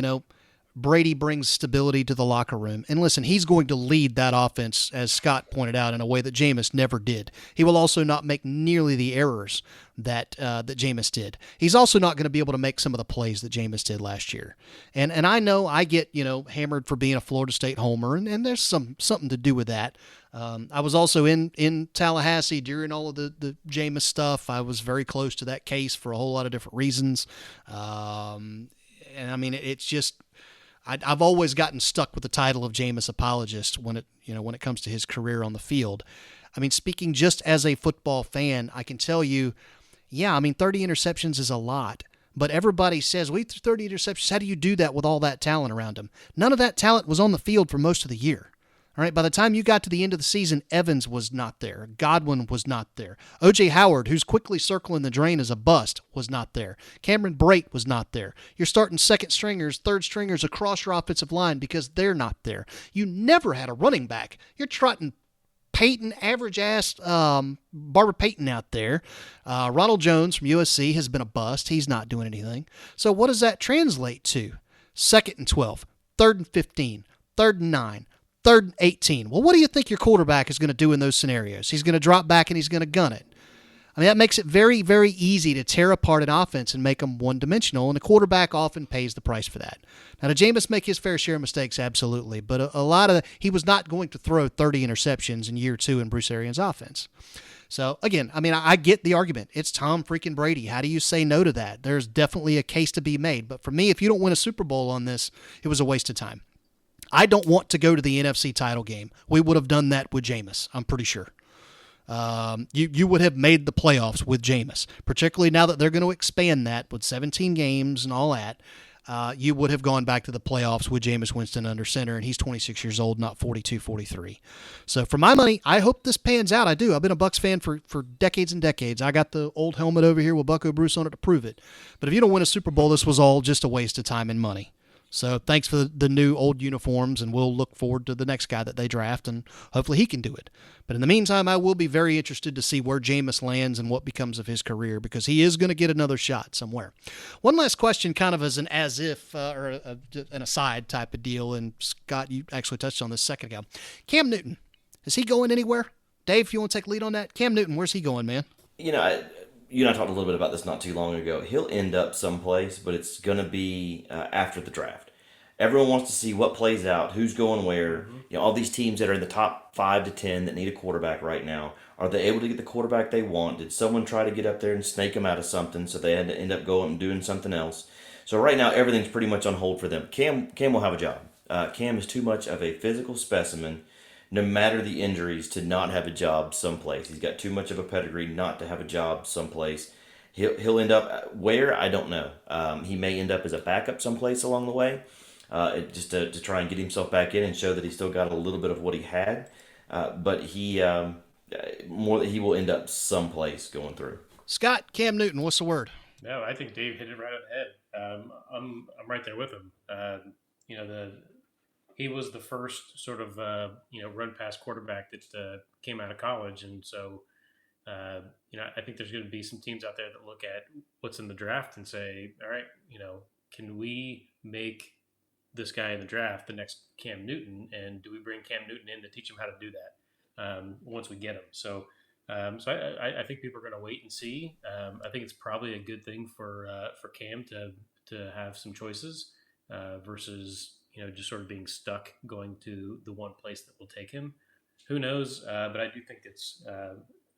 Brady brings stability to the locker room. And listen, he's going to lead that offense, as Scott pointed out, in a way that Jameis never did. He will also not make nearly the errors that Jameis did. He's also not going to be able to make some of the plays that Jameis did last year. And I know I get, hammered for being a Florida State homer, and there's something to do with that. I was also in Tallahassee during all of the Jameis stuff. I was very close to that case for a whole lot of different reasons. And I mean, it's just, I've always gotten stuck with the title of Jameis apologist when it comes to his career on the field. I mean, speaking just as a football fan, I can tell you, 30 interceptions is a lot. But everybody says, we threw 30 interceptions. How do you do that with all that talent around him? None of that talent was on the field for most of the year. All right, by the time you got to the end of the season, Evans was not there. Godwin was not there. O.J. Howard, who's quickly circling the drain as a bust, was not there. Cameron Brate was not there. You're starting second stringers, third stringers across your offensive line because they're not there. You never had a running back. You're trotting Peyton, average-ass Barbara Payton out there. Ronald Jones from USC has been a bust. He's not doing anything. So what does that translate to? 2nd and 12, 3rd and 15, 3rd and 9, 3rd and 18. Well, what do you think your quarterback is going to do in those scenarios? He's going to drop back and he's going to gun it. I mean, that makes it very, very easy to tear apart an offense and make them one-dimensional, and the quarterback often pays the price for that. Now, did Jameis make his fair share of mistakes? Absolutely. But a lot of he was not going to throw 30 interceptions in year 2 in Bruce Arians' offense. So, again, I mean, I get the argument. It's Tom freaking Brady. How do you say no to that? There's definitely a case to be made. But for me, if you don't win a Super Bowl on this, it was a waste of time. I don't want to go to the NFC title game. We would have done that with Jameis, I'm pretty sure. You would have made the playoffs with Jameis, particularly now that they're going to expand that with 17 games and all that. You would have gone back to the playoffs with Jameis Winston under center, and he's 26 years old, not 42, 43. So for my money, I hope this pans out. I do. I've been a Bucs fan for decades and decades. I got the old helmet over here with Bucko Bruce on it to prove it. But if you don't win a Super Bowl, this was all just a waste of time and money. So thanks for the new old uniforms, and we'll look forward to the next guy that they draft, and hopefully he can do it. But in the meantime, I will be very interested to see where Jameis lands and what becomes of his career, because he is going to get another shot somewhere. One last question, kind of as an as-if or an aside type of deal, and Scott, you actually touched on this a second ago. Cam Newton, is he going anywhere? Dave, if you want to take lead on that. Cam Newton, where's he going, man? You and I talked a little bit about this not too long ago. He'll end up someplace, but it's going to be after the draft. Everyone wants to see what plays out, who's going where. All these teams that are in the top 5 to 10 that need a quarterback right now, are they able to get the quarterback they want? Did someone try to get up there and snake them out of something so they had to end up going and doing something else? So right now, everything's pretty much on hold for them. Cam will have a job. Cam is too much of a physical specimen, no matter the injuries, to not have a job someplace. He's got too much of a pedigree not to have a job someplace. He'll end up where, I don't know. He may end up as a backup someplace along the way, just to try and get himself back in and show that he still got a little bit of what he had. But he will end up someplace going through. Scott, Cam Newton, what's the word? No, I think Dave hit it right on the head. I'm right there with him. He was the first sort of run pass quarterback that came out of college, and so I think there's going to be some teams out there that look at what's in the draft and say, all right, can we make this guy in the draft the next Cam Newton, and do we bring Cam Newton in to teach him how to do that once we get him? So I think people are going to wait and see. I think it's probably a good thing for Cam to have some choices versus just sort of being stuck going to the one place that will take him. Who knows? But I do think it's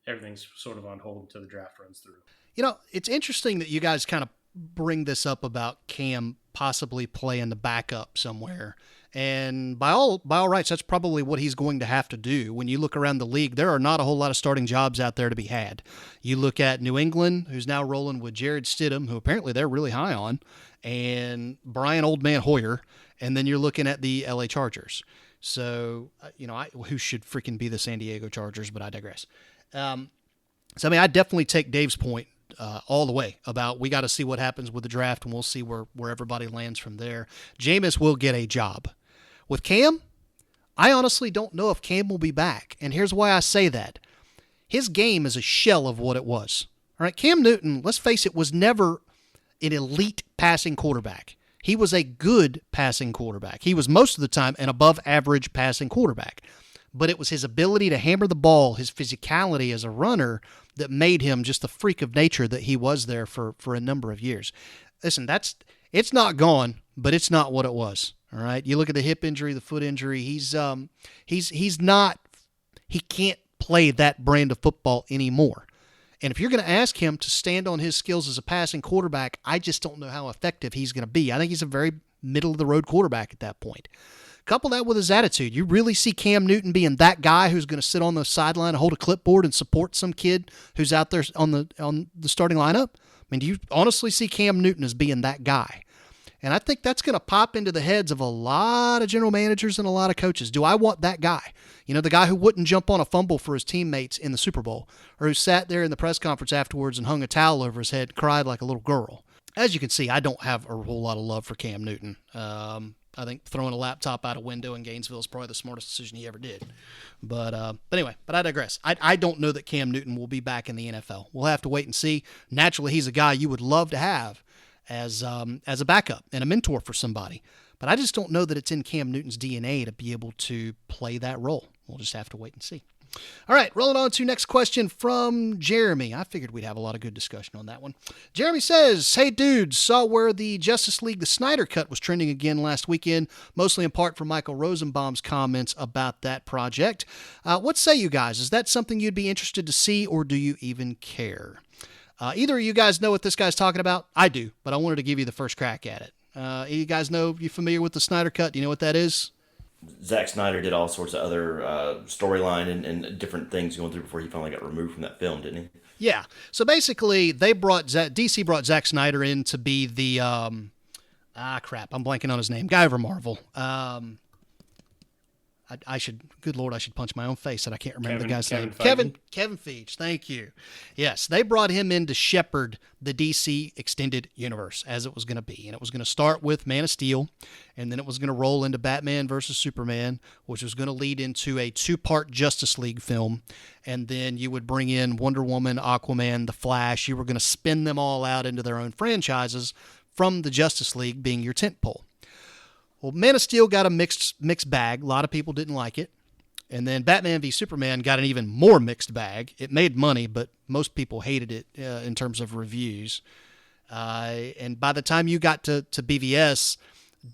everything's sort of on hold until the draft runs through. It's interesting that you guys kind of bring this up about Cam possibly playing the backup somewhere. And by all rights, that's probably what he's going to have to do. When you look around the league, there are not a whole lot of starting jobs out there to be had. You look at New England, who's now rolling with Jared Stidham, who apparently they're really high on, and Brian Old Man Hoyer, and then you're looking at the LA Chargers. So, who should freaking be the San Diego Chargers, but I digress. I definitely take Dave's point all the way about we got to see what happens with the draft, and we'll see where everybody lands from there. Jameis will get a job. With Cam, I honestly don't know if Cam will be back, and here's why I say that. His game is a shell of what it was. All right, Cam Newton, let's face it, was never an elite passing quarterback. He was a good passing quarterback. He was most of the time an above average passing quarterback. But it was his ability to hammer the ball, his physicality as a runner, that made him just the freak of nature that he was there for a number of years. Listen, it's not gone, but it's not what it was. All right. You look at the hip injury, the foot injury. He can't play that brand of football anymore. And if you're going to ask him to stand on his skills as a passing quarterback, I just don't know how effective he's going to be. I think he's a very middle-of-the-road quarterback at that point. Couple that with his attitude. You really see Cam Newton being that guy who's going to sit on the sideline and hold a clipboard and support some kid who's out there on the starting lineup? I mean, do you honestly see Cam Newton as being that guy? And I think that's going to pop into the heads of a lot of general managers and a lot of coaches. Do I want that guy? You know, the guy who wouldn't jump on a fumble for his teammates in the Super Bowl, or who sat there in the press conference afterwards and hung a towel over his head and cried like a little girl. As you can see, I don't have a whole lot of love for Cam Newton. I think throwing a laptop out a window in Gainesville is probably the smartest decision he ever did. But anyway, I digress. I don't know that Cam Newton will be back in the NFL. We'll have to wait and see. Naturally, he's a guy you would love to have as a backup and a mentor for somebody. But I just don't know that it's in Cam Newton's DNA to be able to play that role. We'll just have to wait and see. All right, rolling on to next question from Jeremy. I figured we'd have a lot of good discussion on that one. Jeremy says, hey dudes, saw where the Justice League, the Snyder Cut was trending again last weekend, mostly in part from Michael Rosenbaum's comments about that project. What say you guys? Is that something you'd be interested to see, or do you even care? Either of you guys know what this guy's talking about? I do, but I wanted to give you the first crack at it. You guys know, you familiar with the Snyder Cut? Do you know what that is? Zack Snyder did all sorts of other storyline and different things going through before he finally got removed from that film, didn't he? Yeah. So basically, DC brought Zack Snyder in to be the I'm blanking on his name. Guy over Marvel. I should punch my own face that I can't remember the guy's name. Kevin Feige, thank you. Yes, they brought him in to shepherd the DC extended universe as it was going to be. And it was going to start with Man of Steel, and then it was going to roll into Batman versus Superman, which was going to lead into a 2-part Justice League film. And then you would bring in Wonder Woman, Aquaman, The Flash. You were going to spin them all out into their own franchises from the Justice League being your tentpole. Well, Man of Steel got a mixed bag. A lot of people didn't like it. And then Batman v Superman got an even more mixed bag. It made money, but most people hated it in terms of reviews. And by the time you got to BVS,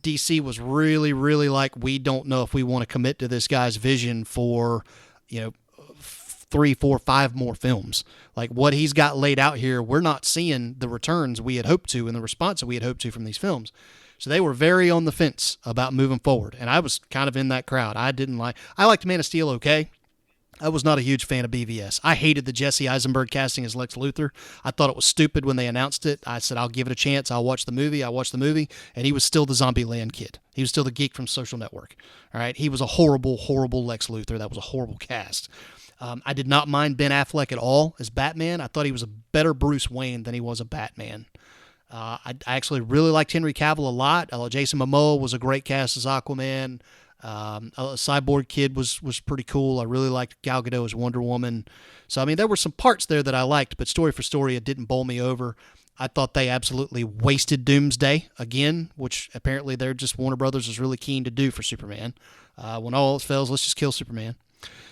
DC was really, really like, we don't know if we want to commit to this guy's vision for, 3, 4, 5 more films. Like what he's got laid out here, we're not seeing the returns we had hoped to and the response that we had hoped to from these films. So they were very on the fence about moving forward. And I was kind of in that crowd. I liked Man of Steel okay. I was not a huge fan of BVS. I hated the Jesse Eisenberg casting as Lex Luthor. I thought it was stupid when they announced it. I said, I'll give it a chance. I'll watch the movie. I watched the movie, and he was still the Zombieland kid. He was still the geek from Social Network. All right. He was a horrible, horrible Lex Luthor. That was a horrible cast. I did not mind Ben Affleck at all as Batman. I thought he was a better Bruce Wayne than he was a Batman. I actually really liked Henry Cavill a lot. Jason Momoa was a great cast as Aquaman. Cyborg Kid was pretty cool. I really liked Gal Gadot as Wonder Woman. So, I mean, there were some parts there that I liked, but story for story, it didn't bowl me over. I thought they absolutely wasted Doomsday again, which apparently Warner Brothers is really keen to do for Superman. When all else fails, let's just kill Superman.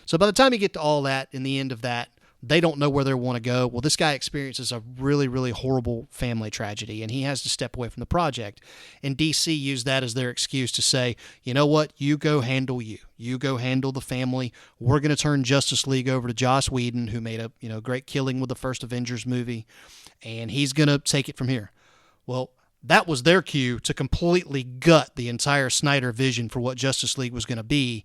So by the time you get to all that, in the end of that, they don't know where they want to go. Well, this guy experiences a really, really horrible family tragedy, and he has to step away from the project. And DC used that as their excuse to say, you know what, you go handle you. You go handle the family. We're going to turn Justice League over to Joss Whedon, who made a great killing with the first Avengers movie, and he's going to take it from here. Well, that was their cue to completely gut the entire Snyder vision for what Justice League was going to be,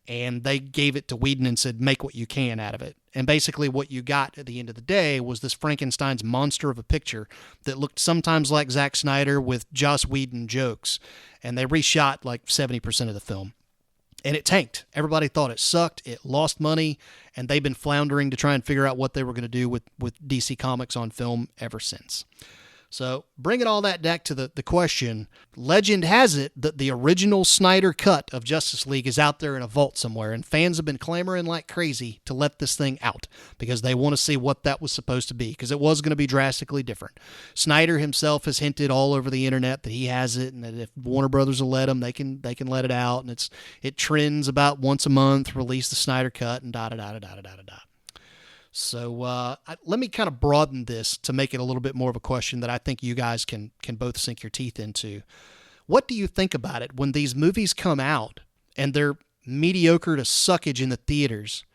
and they gave it to Whedon and said, make what you can out of it. And basically what you got at the end of the day was this Frankenstein's monster of a picture that looked sometimes like Zack Snyder with Joss Whedon jokes. And they reshot like 70% of the film. And it tanked. Everybody thought it sucked. It lost money. And they've been floundering to try and figure out what they were going to do with DC Comics on film ever since. So bringing all that back to the question, legend has it that the original Snyder Cut of Justice League is out there in a vault somewhere, and fans have been clamoring like crazy to let this thing out because they want to see what that was supposed to be, because it was going to be drastically different. Snyder himself has hinted all over the internet that he has it, and that if Warner Brothers will let him, they can let it out, and it trends about once a month, release the Snyder Cut, and da-da-da-da-da-da-da-da. So let me kind of broaden this to make it a little bit more of a question that I think you guys can both sink your teeth into. What do you think about it when these movies come out and they're mediocre to suckage in the theaters,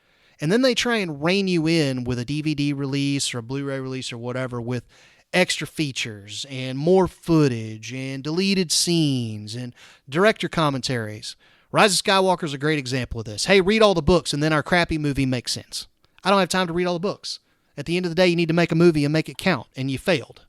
and then they try and rein you in with a DVD release or a Blu-ray release or whatever with extra features and more footage and deleted scenes and director commentaries? Rise of Skywalker is a great example of this. Hey, read all the books and then our crappy movie makes sense. I don't have time to read all the books. At the end of the day, you need to make a movie and make it count, and you failed.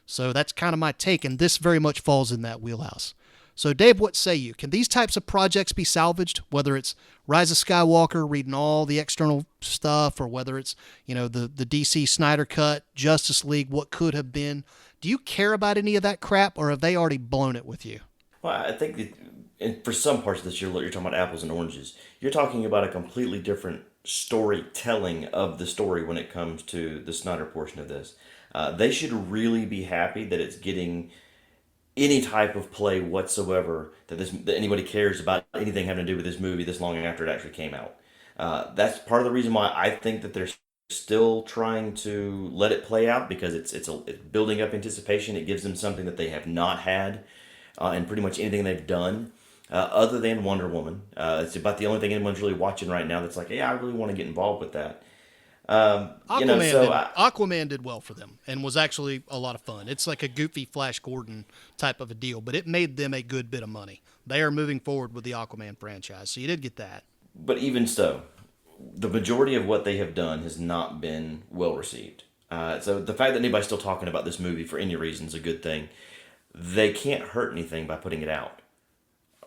So that's kind of my take, and this very much falls in that wheelhouse. So Dave, what say you? Can these types of projects be salvaged, whether it's Rise of Skywalker, reading all the external stuff, or whether it's, the DC Snyder Cut, Justice League, what could have been? Do you care about any of that crap, or have they already blown it with you? Well, I think that, and for some parts of this, you're talking about apples and oranges. You're talking about a completely different storytelling of the story when it comes to the Snyder portion of this. They should really be happy that it's getting any type of play whatsoever, that anybody cares about anything having to do with this movie this long after it actually came out. That's part of the reason why I think that they're still trying to let it play out, because it's building up anticipation. It gives them something that they have not had in pretty much anything they've done. Other than Wonder Woman. It's about the only thing anyone's really watching right now that's like, yeah, I really want to get involved with that. Aquaman did well for them and was actually a lot of fun. It's like a goofy Flash Gordon type of a deal, but it made them a good bit of money. They are moving forward with the Aquaman franchise, so you did get that. But even so, the majority of what they have done has not been well received. So the fact that anybody's still talking about this movie for any reason is a good thing. They can't hurt anything by putting it out.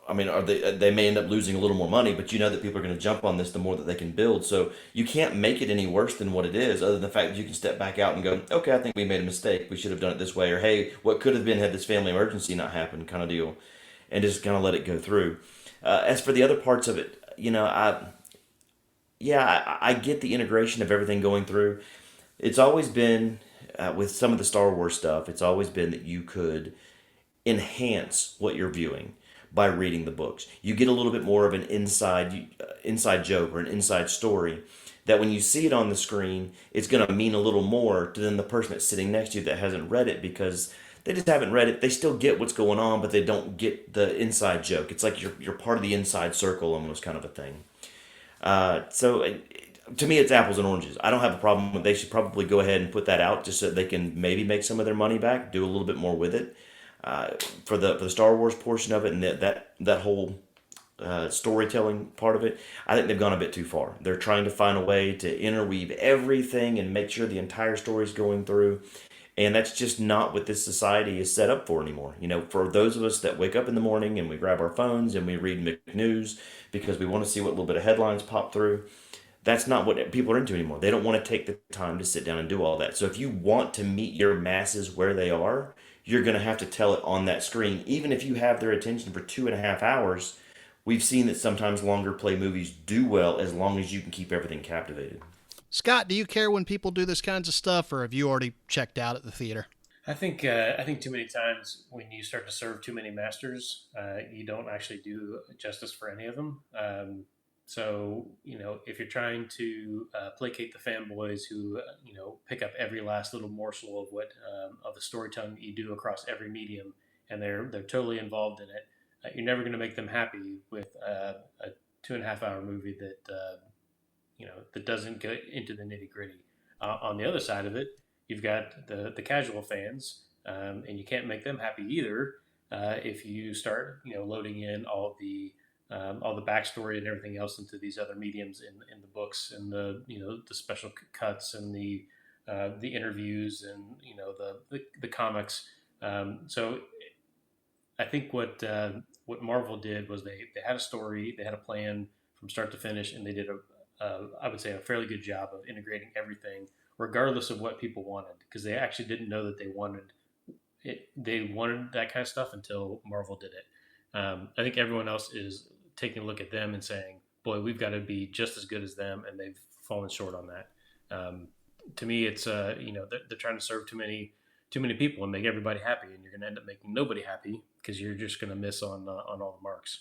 I mean, they may end up losing a little more money, but you know that people are going to jump on this the more that they can build. So you can't make it any worse than what it is, other than the fact that you can step back out and go, okay, I think we made a mistake. We should have done it this way. Or, hey, what could have been had this family emergency not happened, kind of deal. And just kind of let it go through. As for the other parts of it, I get the integration of everything going through. It's always been, with some of the Star Wars stuff, it's always been that you could enhance what you're viewing by reading the books. You get a little bit more of an inside joke or an inside story that when you see it on the screen, it's going to mean a little more than the person that's sitting next to you that hasn't read it, because they just haven't read it. They still get what's going on, but they don't get the inside joke. It's like you're part of the inside circle, almost, kind of a thing. So to me, it's apples and oranges. I don't have a problem with. They should probably go ahead and put that out just so they can maybe make some of their money back, do a little bit more with it. For the Star Wars portion of it and that whole storytelling part of it, I think they've gone a bit too far. They're trying to find a way to interweave everything and make sure the entire story is going through, and that's just not what this society is set up for anymore. For those of us that wake up in the morning and we grab our phones and we read McNews because we want to see what little bit of headlines pop through, that's not what people are into anymore. They don't want to take the time to sit down and do all that. So if you want to meet your masses where they are, you're going to have to tell it on that screen. Even if you have their attention for 2.5 hours, we've seen that sometimes longer play movies do well as long as you can keep everything captivated. Scott, do you care when people do this kinds of stuff, or have you already checked out at the theater? I think too many times when you start to serve too many masters, you don't actually do justice for any of them. So, if you're trying to placate the fanboys who, pick up every last little morsel of what of the storytelling that you do across every medium, and they're totally involved in it, you're never going to make them happy with a 2.5 hour movie that that doesn't get into the nitty gritty. On the other side of it, you've got the casual fans, and you can't make them happy either if you start loading in all the backstory and everything else into these other mediums in the books and the special cuts and the interviews and the comics. So I think what Marvel did was they had a story, they had a plan from start to finish, and they did I would say a fairly good job of integrating everything, regardless of what people wanted, because they actually didn't know that they wanted they wanted that kind of stuff until Marvel did it. I think everyone else is taking a look at them and saying, boy, we've got to be just as good as them, and they've fallen short on that. To me, it's they're trying to serve too many people and make everybody happy, and you're going to end up making nobody happy because you're just going to miss on all the marks.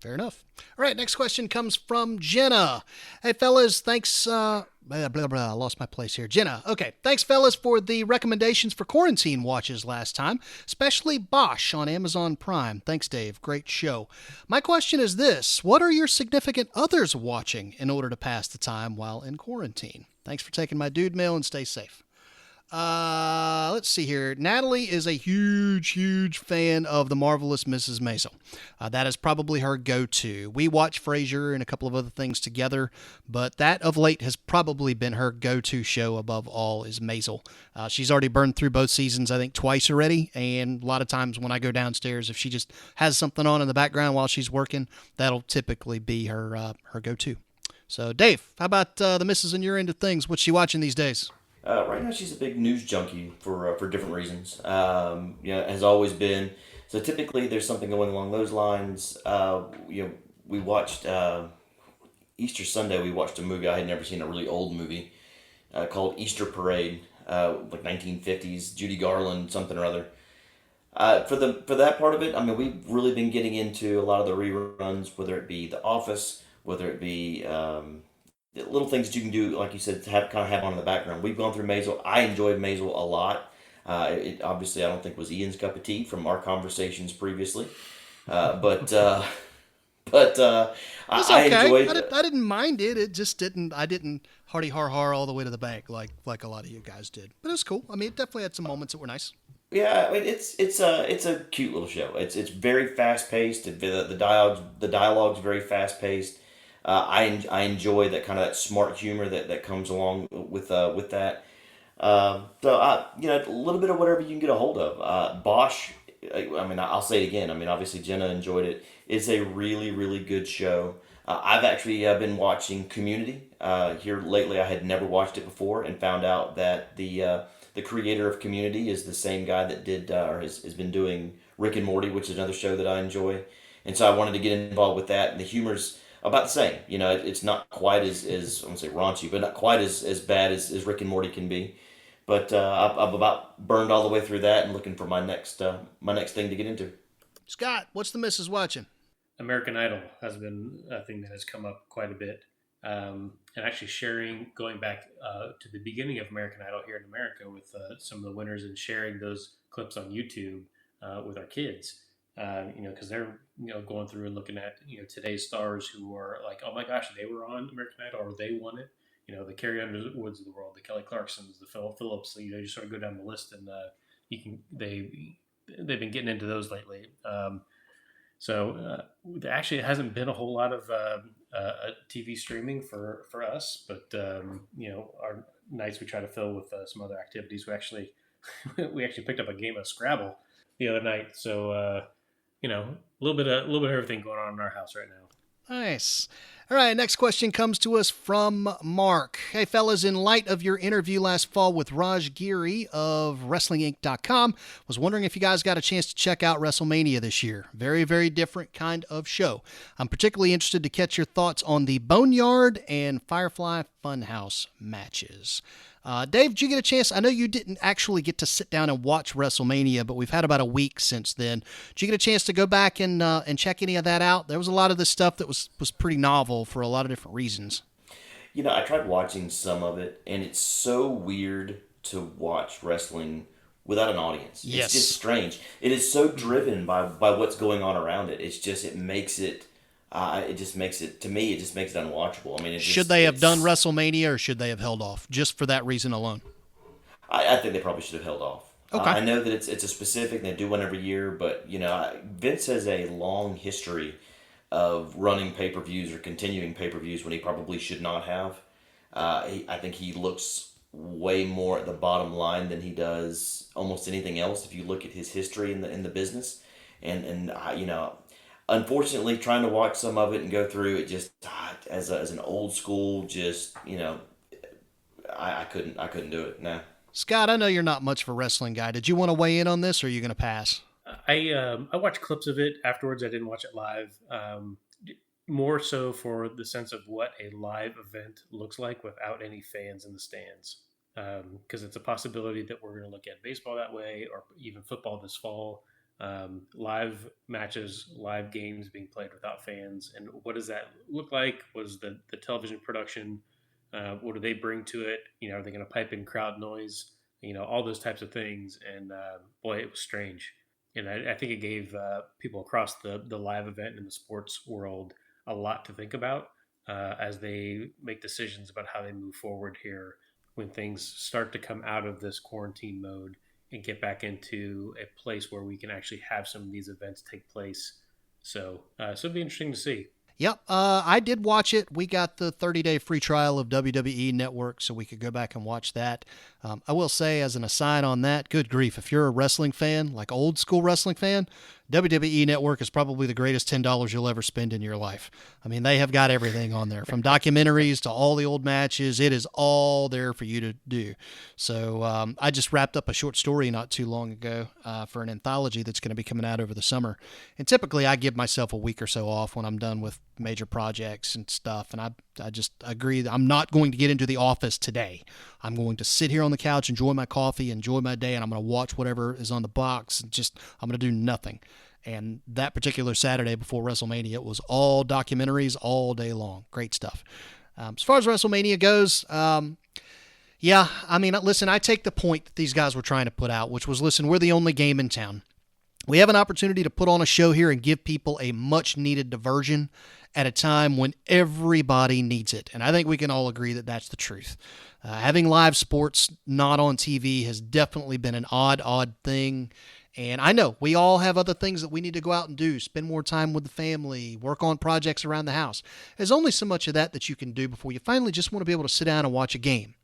Fair enough. All right, next question comes from Jenna. Hey, fellas, thanks. Blah, blah, blah, I lost my place here. Jenna. Okay, thanks, fellas, for the recommendations for quarantine watches last time, especially Bosch on Amazon Prime. Thanks, Dave. Great show. My question is this. What are your significant others watching in order to pass the time while in quarantine? Thanks for taking my dude mail and stay safe. Let's see here. Natalie is a huge fan of The Marvelous Mrs. Maisel. That is probably her go-to. We watch Frasier and a couple of other things together, but that of late has probably been her go-to show above all is Maisel. She's already burned through both seasons, I think, twice already, and a lot of times when I go downstairs, if she just has something on in the background while she's working, that'll typically be her go-to. So, Dave, how about the missus and your end of things? What's she watching these days? Right now, she's a big news junkie for different reasons. Has always been. So typically, there's something going along those lines. We watched Easter Sunday. We watched a movie I had never seen, a really old movie called Easter Parade, like 1950s. Judy Garland, something or other. For that part of it, I mean, we've really been getting into a lot of the reruns, whether it be The Office, whether it be the little things that you can do, like you said, to have on in the background. We've gone through Maisel. I enjoyed Maisel a lot. It obviously, I don't think was Ian's cup of tea from our conversations previously, but I enjoyed it. I didn't mind it. It just didn't. I didn't hardy har all the way to the bank like a lot of you guys did. But it was cool. I mean, it definitely had some moments that were nice. Yeah, I mean, it's a cute little show. It's very fast paced. The dialogue's very fast paced. I enjoy that kind of that smart humor that comes along with that. A little bit of whatever you can get a hold of. Bosch, I mean, I'll say it again. I mean, obviously Jenna enjoyed it. It's a really, really good show. I've actually been watching Community here lately. I had never watched it before and found out that the creator of Community is the same guy that did or has been doing Rick and Morty, which is another show that I enjoy. And so I wanted to get involved with that. And the humor's about the same. It's not quite as I won't say raunchy, but not quite as bad as Rick and Morty can be. But I've about burned all the way through that and looking for my next thing to get into. Scott, what's the missus watching? American Idol has been a thing that has come up quite a bit. And actually going back to the beginning of American Idol here in America with some of the winners and sharing those clips on YouTube with our kids. Because they're going through and looking at today's stars who are like, oh my gosh, they were on American Idol or they won it. The Carrie Underwoods of the world, the Kelly Clarksons, the Phil Phillips. You sort of go down the list, and they've been getting into those lately. There actually hasn't been a whole lot of TV streaming for us, but our nights we try to fill with some other activities. We actually picked up a game of Scrabble the other night, so a little bit of everything going on in our house right now. Nice. All right, next question comes to us from Mark. Hey, fellas, in light of your interview last fall with Raj Giri of WrestlingInc.com, was wondering if you guys got a chance to check out Wrestlemania this year. Very, very different kind of show. I'm particularly interested to catch your thoughts on the Boneyard and Firefly Funhouse matches. Dave, did you get a chance? I know you didn't actually get to sit down and watch WrestleMania, but we've had about a week since then. Did you get a chance to go back and check any of that out? There was a lot of this stuff that was pretty novel for a lot of different reasons. I tried watching some of it, and it's so weird to watch wrestling without an audience. Yes. It's just strange. It is so driven by what's going on around it. It makes it unwatchable. I mean, should they have done WrestleMania or should they have held off just for that reason alone? I think they probably should have held off. Okay. I know that it's a specific, they do one every year, but Vince has a long history of running pay-per-views or continuing pay-per-views when he probably should not have. I think he looks way more at the bottom line than he does almost anything else if you look at his history in the business. And unfortunately, trying to watch some of it and go through it just as an old school, I couldn't do it. No. Scott, I know you're not much of a wrestling guy. Did you want to weigh in on this, or are you going to pass? I watched clips of it afterwards. I didn't watch it live. More so for the sense of what a live event looks like without any fans in the stands. Because it's a possibility that we're going to look at baseball that way, or even football this fall. Live matches, live games being played without fans, and what does that look like? What is the television production? What do they bring to it? Are they going to pipe in crowd noise? All those types of things. And boy, it was strange. And I think it gave people across the live event and the sports world a lot to think about as they make decisions about how they move forward here when things start to come out of this quarantine mode and get back into a place where we can actually have some of these events take place. So it'll be interesting to see. Yep, I did watch it. We got the 30-day free trial of WWE Network, so we could go back and watch that. I will say, as an aside on that, good grief, if you're a wrestling fan, like old school wrestling fan, WWE Network is probably the greatest $10 you'll ever spend in your life. I mean, they have got everything on there, from documentaries to all the old matches. It is all there for you to do. So I just wrapped up a short story not too long ago for an anthology that's going to be coming out over the summer. And typically I give myself a week or so off when I'm done with major projects and stuff. And I just agree that I'm not going to get into the office today. I'm going to sit here on the couch, enjoy my coffee, enjoy my day, and I'm going to watch whatever is on the box, and I'm going to do nothing. And that particular Saturday before WrestleMania, it was all documentaries all day long. Great stuff. As far as WrestleMania goes, yeah, I mean, listen, I take the point that these guys were trying to put out, which was, listen, we're the only game in town. We have an opportunity to put on a show here and give people a much-needed diversion at a time when everybody needs it. And I think we can all agree that that's the truth. Having live sports not on TV has definitely been an odd thing. And I know we all have other things that we need to go out and do, spend more time with the family, work on projects around the house. There's only so much of that you can do before you finally just want to be able to sit down and watch a game.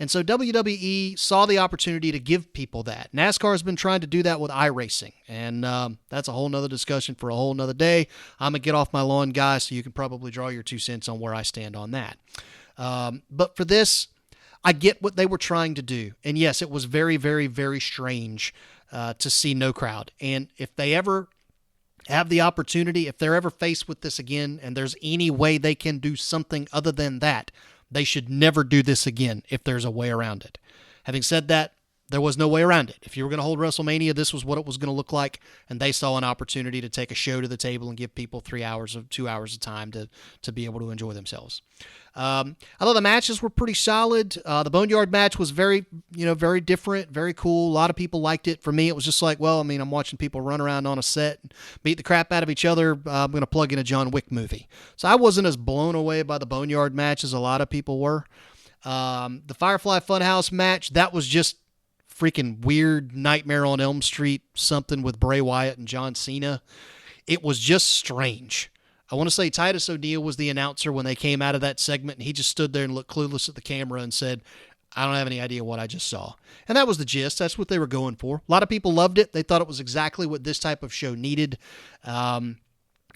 And so WWE saw the opportunity to give people that. NASCAR has been trying to do that with iRacing, and that's a whole nother discussion for a whole nother day. I'm going to get off my lawn, guys, so you can probably draw your 2 cents on where I stand on that. But for this, I get what they were trying to do. And yes, it was very, very, very strange to see no crowd. And if they ever have the opportunity, if they're ever faced with this again, and there's any way they can do something other than that, they should never do this again if there's a way around it. Having said that, there was no way around it. If you were going to hold WrestleMania, this was what it was going to look like, and they saw an opportunity to take a show to the table and give people 2 hours of time to be able to enjoy themselves. I thought the matches were pretty solid. The Boneyard match was very different, very cool. A lot of people liked it. For me, it was just like, well, I mean, I'm watching people run around on a set and beat the crap out of each other. I'm going to plug in a John Wick movie. So I wasn't as blown away by the Boneyard match as a lot of people were. The Firefly Funhouse match, that was just freaking weird Nightmare on Elm Street, something with Bray Wyatt and John Cena. It was just strange. I want to say Titus O'Neil was the announcer when they came out of that segment, and he just stood there and looked clueless at the camera and said, I don't have any idea what I just saw. And that was the gist. That's what they were going for. A lot of people loved it. They thought it was exactly what this type of show needed. I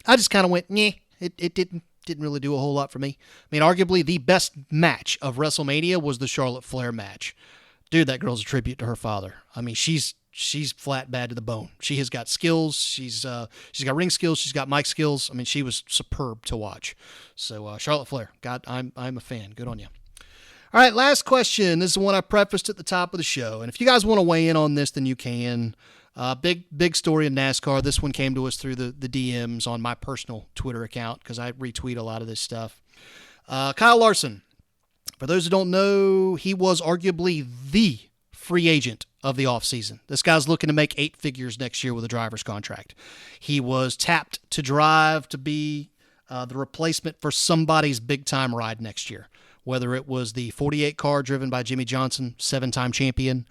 just kind of went, nah, it didn't really do a whole lot for me. I mean, arguably the best match of WrestleMania was the Charlotte Flair match. Dude, that girl's a tribute to her father. I mean, she's flat bad to the bone. She has got skills. She's got ring skills. She's got mic skills. I mean, she was superb to watch. So Charlotte Flair, God, I'm a fan. Good on you. All right, last question. This is the one I prefaced at the top of the show. And if you guys want to weigh in on this, then you can. Big story in NASCAR. This one came to us through the DMs on my personal Twitter account because I retweet a lot of this stuff. Kyle Larson. For those who don't know, he was arguably the free agent of the offseason. This guy's looking to make 8 figures next year with a driver's contract. He was tapped to drive to be the replacement for somebody's big-time ride next year, whether it was the 48 car driven by Jimmy Johnson, 7-time champion,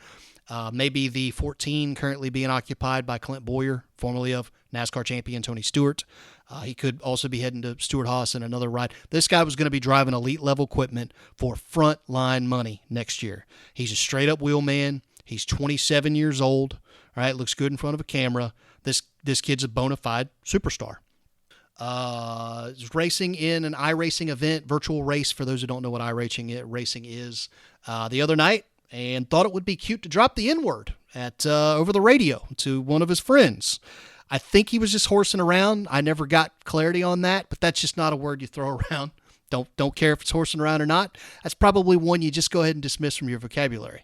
maybe the 14 currently being occupied by Clint Boyer, formerly of NASCAR champion Tony Stewart. He could also be heading to Stewart-Haas in another ride. This guy was going to be driving elite-level equipment for front-line money next year. He's a straight-up wheel man. He's 27 years old. All right, looks good in front of a camera. This kid's a bona fide superstar. Racing in an iRacing event, virtual race, for those who don't know what iRacing racing is. The other night, and thought it would be cute to drop the N-word at over the radio to one of his friends. I think he was just horsing around. I never got clarity on that, but that's just not a word you throw around. Don't care if it's horsing around or not. That's probably one you just go ahead and dismiss from your vocabulary.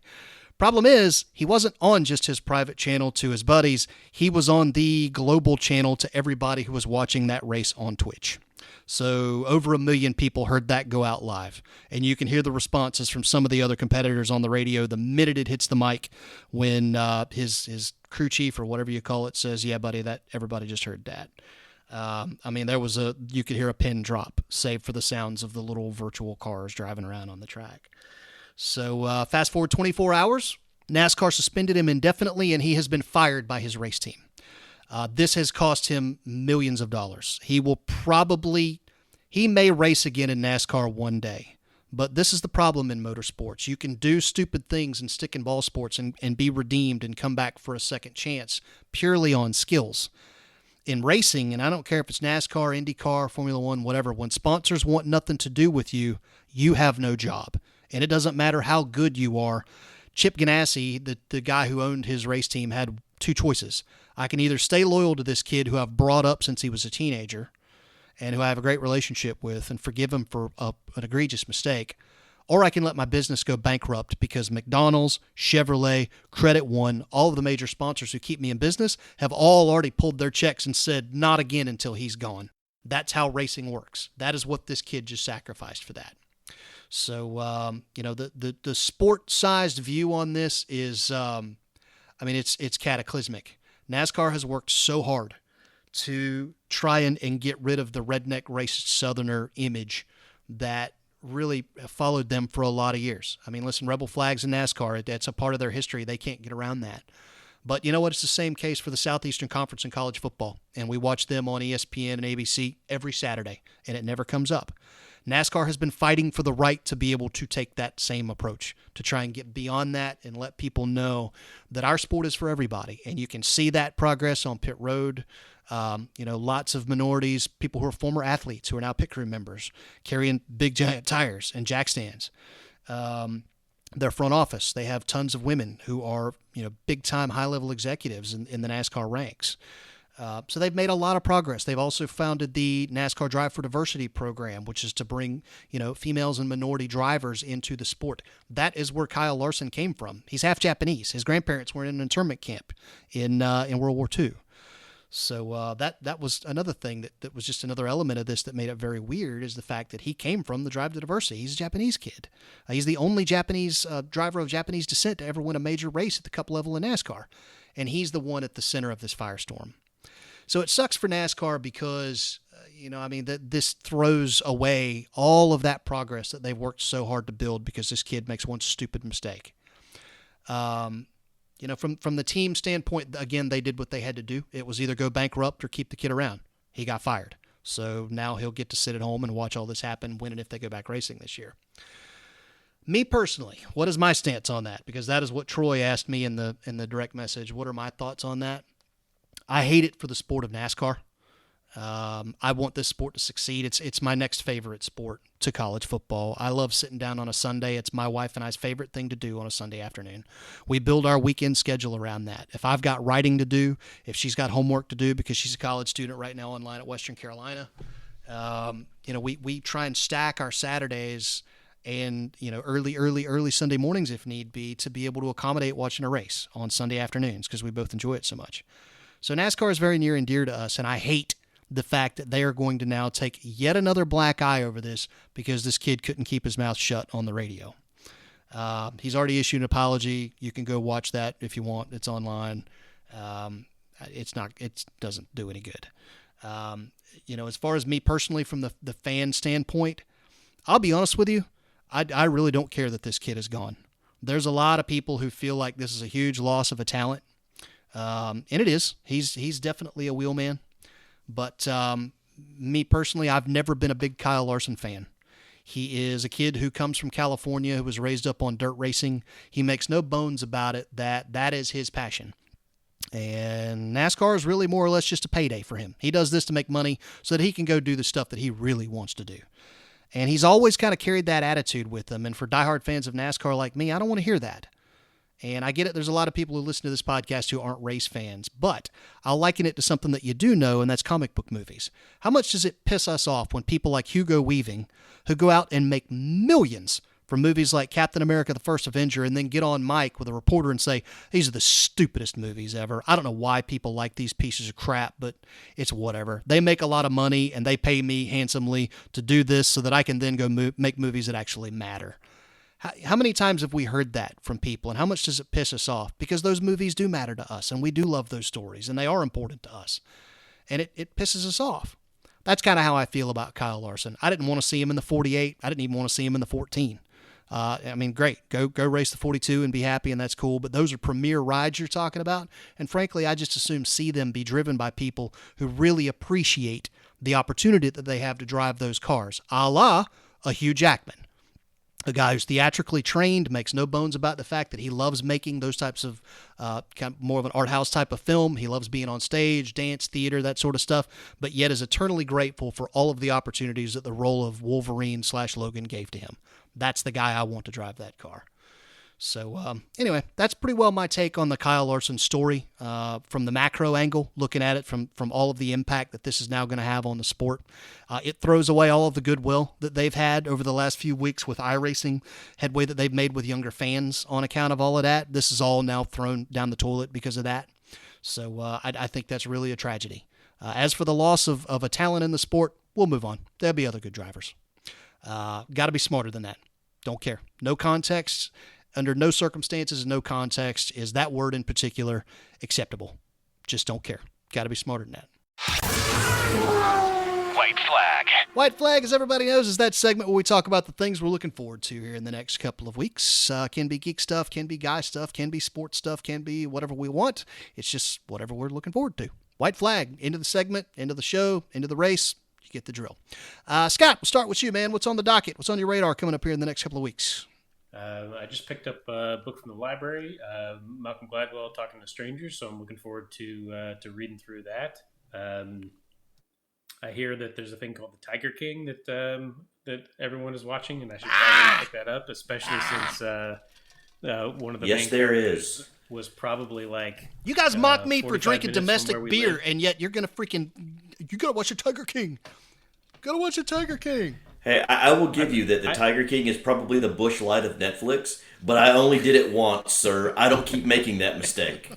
Problem is, he wasn't on just his private channel to his buddies. He was on the global channel to everybody who was watching that race on Twitch. So over 1 million people heard that go out live. And you can hear the responses from some of the other competitors on the radio the minute it hits the mic when his crew chief or whatever you call it says, yeah, buddy, that everybody just heard that. I mean, you could hear a pin drop, save for the sounds of the little virtual cars driving around on the track. So fast forward 24 hours, NASCAR suspended him indefinitely, and he has been fired by his race team. This has cost him millions of dollars. He may race again in NASCAR one day, but this is the problem in motorsports. You can do stupid things in stick and ball sports and be redeemed and come back for a second chance purely on skills. In racing, and I don't care if it's NASCAR, IndyCar, Formula One, whatever, when sponsors want nothing to do with you, you have no job. And it doesn't matter how good you are. Chip Ganassi, the guy who owned his race team, had two choices. I can either stay loyal to this kid who I've brought up since he was a teenager and who I have a great relationship with and forgive him for an egregious mistake, or I can let my business go bankrupt because McDonald's, Chevrolet, Credit One, all of the major sponsors who keep me in business have all already pulled their checks and said, not again until he's gone. That's how racing works. That is what this kid just sacrificed for that. So, the sport-sized view on this is, it's cataclysmic. NASCAR has worked so hard to try and get rid of the redneck racist Southerner image that really followed them for a lot of years. I mean, listen, rebel flags in NASCAR, that's a part of their history. They can't get around that. But you know what? It's the same case for the Southeastern Conference in college football. And we watch them on ESPN and ABC every Saturday, and it never comes up. NASCAR has been fighting for the right to be able to take that same approach, to try and get beyond that and let people know that our sport is for everybody. And you can see that progress on pit road. Lots of minorities, people who are former athletes who are now pit crew members, carrying big giant tires and jack stands. Their front office, they have tons of women who are, big-time high-level executives in the NASCAR ranks. So they've made a lot of progress. They've also founded the NASCAR Drive for Diversity program, which is to bring, females and minority drivers into the sport. That is where Kyle Larson came from. He's half Japanese. His grandparents were in an internment camp in World War II. So that was another thing that was just another element of this that made it very weird, is the fact that he came from the Drive to Diversity. He's a Japanese kid. He's the only Japanese driver of Japanese descent to ever win a major race at the Cup level in NASCAR. And he's the one at the center of this firestorm. So it sucks for NASCAR because, this throws away all of that progress that they've worked so hard to build because this kid makes one stupid mistake. From the team standpoint, again, they did what they had to do. It was either go bankrupt or keep the kid around. He got fired. So now he'll get to sit at home and watch all this happen, win it if they go back racing this year. Me personally, what is my stance on that? Because that is what Troy asked me in the direct message. What are my thoughts on that? I hate it for the sport of NASCAR. I want this sport to succeed. It's my next favorite sport to college football. I love sitting down on a Sunday. It's my wife and I's favorite thing to do on a Sunday afternoon. We build our weekend schedule around that. If I've got writing to do, if she's got homework to do because she's a college student right now online at Western Carolina, we try and stack our Saturdays and early Sunday mornings if need be to be able to accommodate watching a race on Sunday afternoons because we both enjoy it so much. So NASCAR is very near and dear to us, and I hate the fact that they are going to now take yet another black eye over this because this kid couldn't keep his mouth shut on the radio. He's already issued an apology. You can go watch that if you want. It's online. It doesn't do any good. As far as me personally from the fan standpoint, I'll be honest with you. I really don't care that this kid is gone. There's a lot of people who feel like this is a huge loss of a talent. And it is. He's definitely a wheelman. But me personally, I've never been a big Kyle Larson fan. He is a kid who comes from California, who was raised up on dirt racing. He makes no bones about it that is his passion. And NASCAR is really more or less just a payday for him. He does this to make money so that he can go do the stuff that he really wants to do. And he's always kind of carried that attitude with him. And for diehard fans of NASCAR like me, I don't want to hear that. And I get it, there's a lot of people who listen to this podcast who aren't race fans, but I'll liken it to something that you do know, and that's comic book movies. How much does it piss us off when people like Hugo Weaving, who go out and make millions from movies like Captain America: The First Avenger, and then get on mic with a reporter and say, these are the stupidest movies ever. I don't know why people like these pieces of crap, but it's whatever. They make a lot of money, and they pay me handsomely to do this so that I can then go make movies that actually matter. How many times have we heard that from people, and how much does it piss us off? Because those movies do matter to us, and we do love those stories, and they are important to us. And it pisses us off. That's kind of how I feel about Kyle Larson. I didn't want to see him in the 48. I didn't even want to see him in the 14. I mean, great. Go race the 42 and be happy, and that's cool. But those are premier rides you're talking about. And frankly, I just assume see them be driven by people who really appreciate the opportunity that they have to drive those cars, a la a Hugh Jackman. A guy who's theatrically trained, makes no bones about the fact that he loves making those types of kind of more of an art house type of film. He loves being on stage, dance, theater, that sort of stuff, but yet is eternally grateful for all of the opportunities that the role of Wolverine/Logan gave to him. That's the guy I want to drive that car. So anyway, that's pretty well my take on the Kyle Larson story from the macro angle, looking at it from all of the impact that this is now going to have on the sport. It throws away all of the goodwill that they've had over the last few weeks with iRacing, headway that they've made with younger fans on account of all of that. This is all now thrown down the toilet because of that. So I think that's really a tragedy. As for the loss of a talent in the sport, we'll move on. There'll be other good drivers. Got to be smarter than that. Don't care. No context. Under no circumstances, no context is that word in particular acceptable. Just don't care. Got to be smarter than that. White flag. White flag, as everybody knows, is that segment where we talk about the things we're looking forward to here in the next couple of weeks. Can be geek stuff, can be guy stuff, can be sports stuff, can be whatever we want. It's just whatever we're looking forward to. White flag, into the segment, into the show, into the race. You get the drill. Scott, we'll start with you, man. What's on the docket? What's on your radar coming up here in the next couple of weeks? I just picked up a book from the library, Malcolm Gladwell, Talking to Strangers, so I'm looking forward to reading through that. I hear that there's a thing called the Tiger King that everyone is watching, and I should probably pick that up, especially since one of the yes, there is. Was probably like you guys mock me for drinking 45 minutes domestic from where we beer, live. and yet you're gonna you gotta watch the Tiger King. Gotta watch the Tiger King. Hey, I will give you that the Tiger King is probably the Busch Light of Netflix, but I only did it once, sir. I don't keep making that mistake.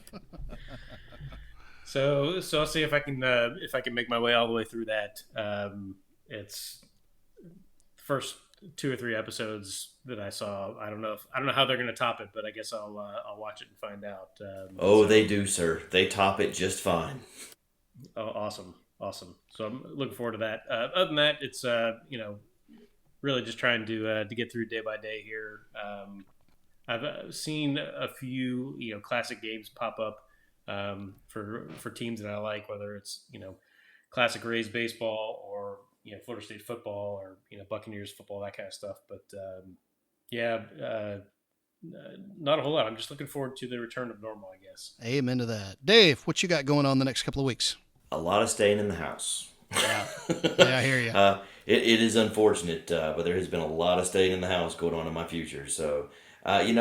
So I'll see if I can make my way all the way through that. It's the first 2 or 3 episodes that I saw. I don't know how they're going to top it, but I guess I'll watch it and find out. They do, sir. They top it just fine. Oh, awesome. So I'm looking forward to that. Other than that, it's really just trying to get through day by day here. I've seen a few classic games pop up for teams that I like, whether it's classic Rays baseball or Florida State football or Buccaneers football, that kind of stuff. But not a whole lot. I'm just looking forward to the return of normal, I guess. Amen to that. Dave, what you got going on the next couple of weeks? A lot of staying in the house. Yeah, I hear you. It is unfortunate, but there has been a lot of staying in the house going on in my future. So, I'm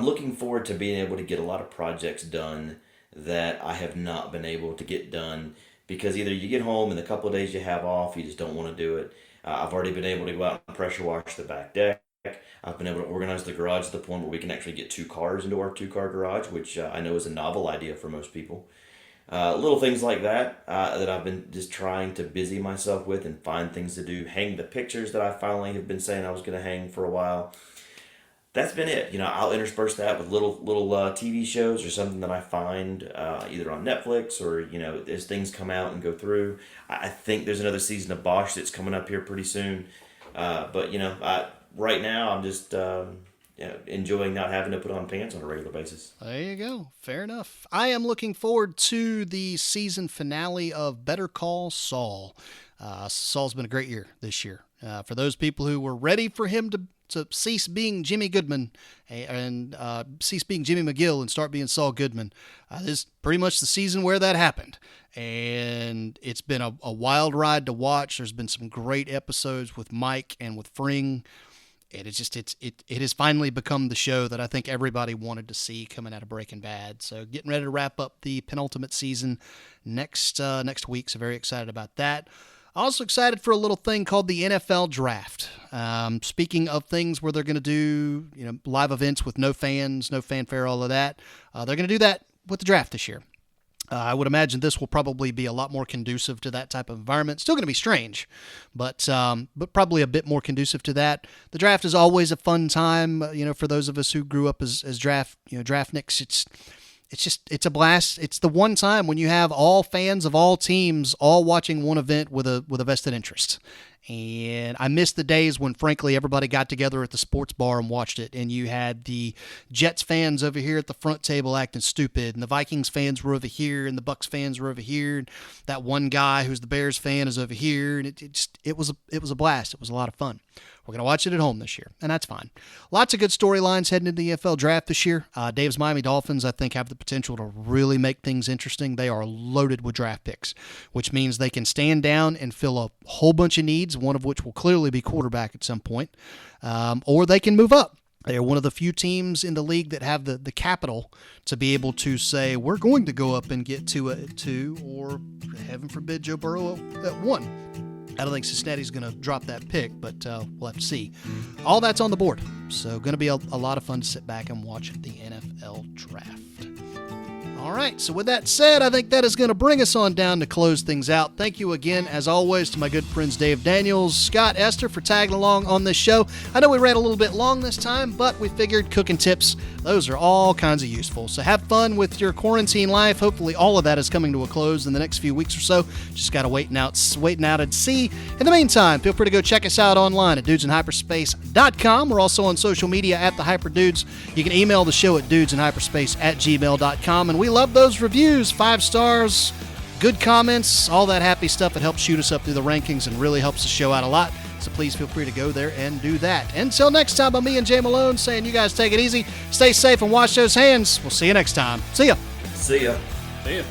looking forward to being able to get a lot of projects done that I have not been able to get done because either you get home and the couple of days you have off, you just don't want to do it. I've already been able to go out and pressure wash the back deck. I've been able to organize the garage to the point where we can actually get 2 cars into our 2-car garage, which I know is a novel idea for most people. Little things like that that I've been just trying to busy myself with and find things to do. Hang the pictures that I finally have been saying I was going to hang for a while. That's been it. I'll intersperse that with little TV shows or something that I find either on Netflix or, as things come out and go through. I think there's another season of Bosch that's coming up here pretty soon. But right now I'm just enjoying not having to put on pants on a regular basis. There you go. Fair enough. I am looking forward to the season finale of Better Call Saul. Saul's been a great year this year. For those people who were ready for him to cease being Jimmy Goodman and cease being Jimmy McGill and start being Saul Goodman, this is pretty much the season where that happened. And it's been a wild ride to watch. There's been some great episodes with Mike and with Fring. It has finally become the show that I think everybody wanted to see coming out of Breaking Bad. So getting ready to wrap up the penultimate season next week. So very excited about that. Also excited for a little thing called the NFL Draft. Speaking of things where they're going to do live events with no fans, no fanfare, all of that, they're going to do that with the draft this year. I would imagine this will probably be a lot more conducive to that type of environment. Still going to be strange, but probably a bit more conducive to that. The draft is always a fun time, for those of us who grew up as draftniks. It's a blast. It's the one time when you have all fans of all teams all watching one event with a vested interest. And I miss the days when, frankly, everybody got together at the sports bar and watched it. And you had the Jets fans over here at the front table acting stupid, and the Vikings fans were over here, and the Bucs fans were over here. And that one guy who's the Bears fan is over here. And it was a blast. It was a lot of fun. We're going to watch it at home this year, and that's fine. Lots of good storylines heading into the NFL draft this year. Dave's Miami Dolphins, I think, have the potential to really make things interesting. They are loaded with draft picks, which means they can stand down and fill a whole bunch of needs, one of which will clearly be quarterback at some point, or they can move up. They are one of the few teams in the league that have the capital to be able to say, we're going to go up and get to a 2, or heaven forbid, Joe Burrow at 1. I don't think Cincinnati's going to drop that pick, but we'll have to see. All that's on the board. So going to be a lot of fun to sit back and watch the NFL draft. All right, so with that said, I think that is going to bring us on down to close things out. Thank you again, as always, to my good friends Dave Daniels, Scott, Esther, for tagging along on this show. I know we ran a little bit long this time, but we figured cooking tips, those are all kinds of useful. So have fun with your quarantine life. Hopefully all of that is coming to a close in the next few weeks or so. Just got to waiting out and see. In the meantime, feel free to go check us out online at dudesinhyperspace.com. We're also on social media at The Hyper Dudes. You can email the show at dudesinhyperspace@gmail.com, and we love those reviews. 5 stars, good comments, all that happy stuff. It helps shoot us up through the rankings and really helps the show out a lot. So please feel free to go there and do that. Until next time, I'm me and Jay Malone saying you guys take it easy, stay safe, and wash those hands. We'll see you next time. See ya. See ya. See ya.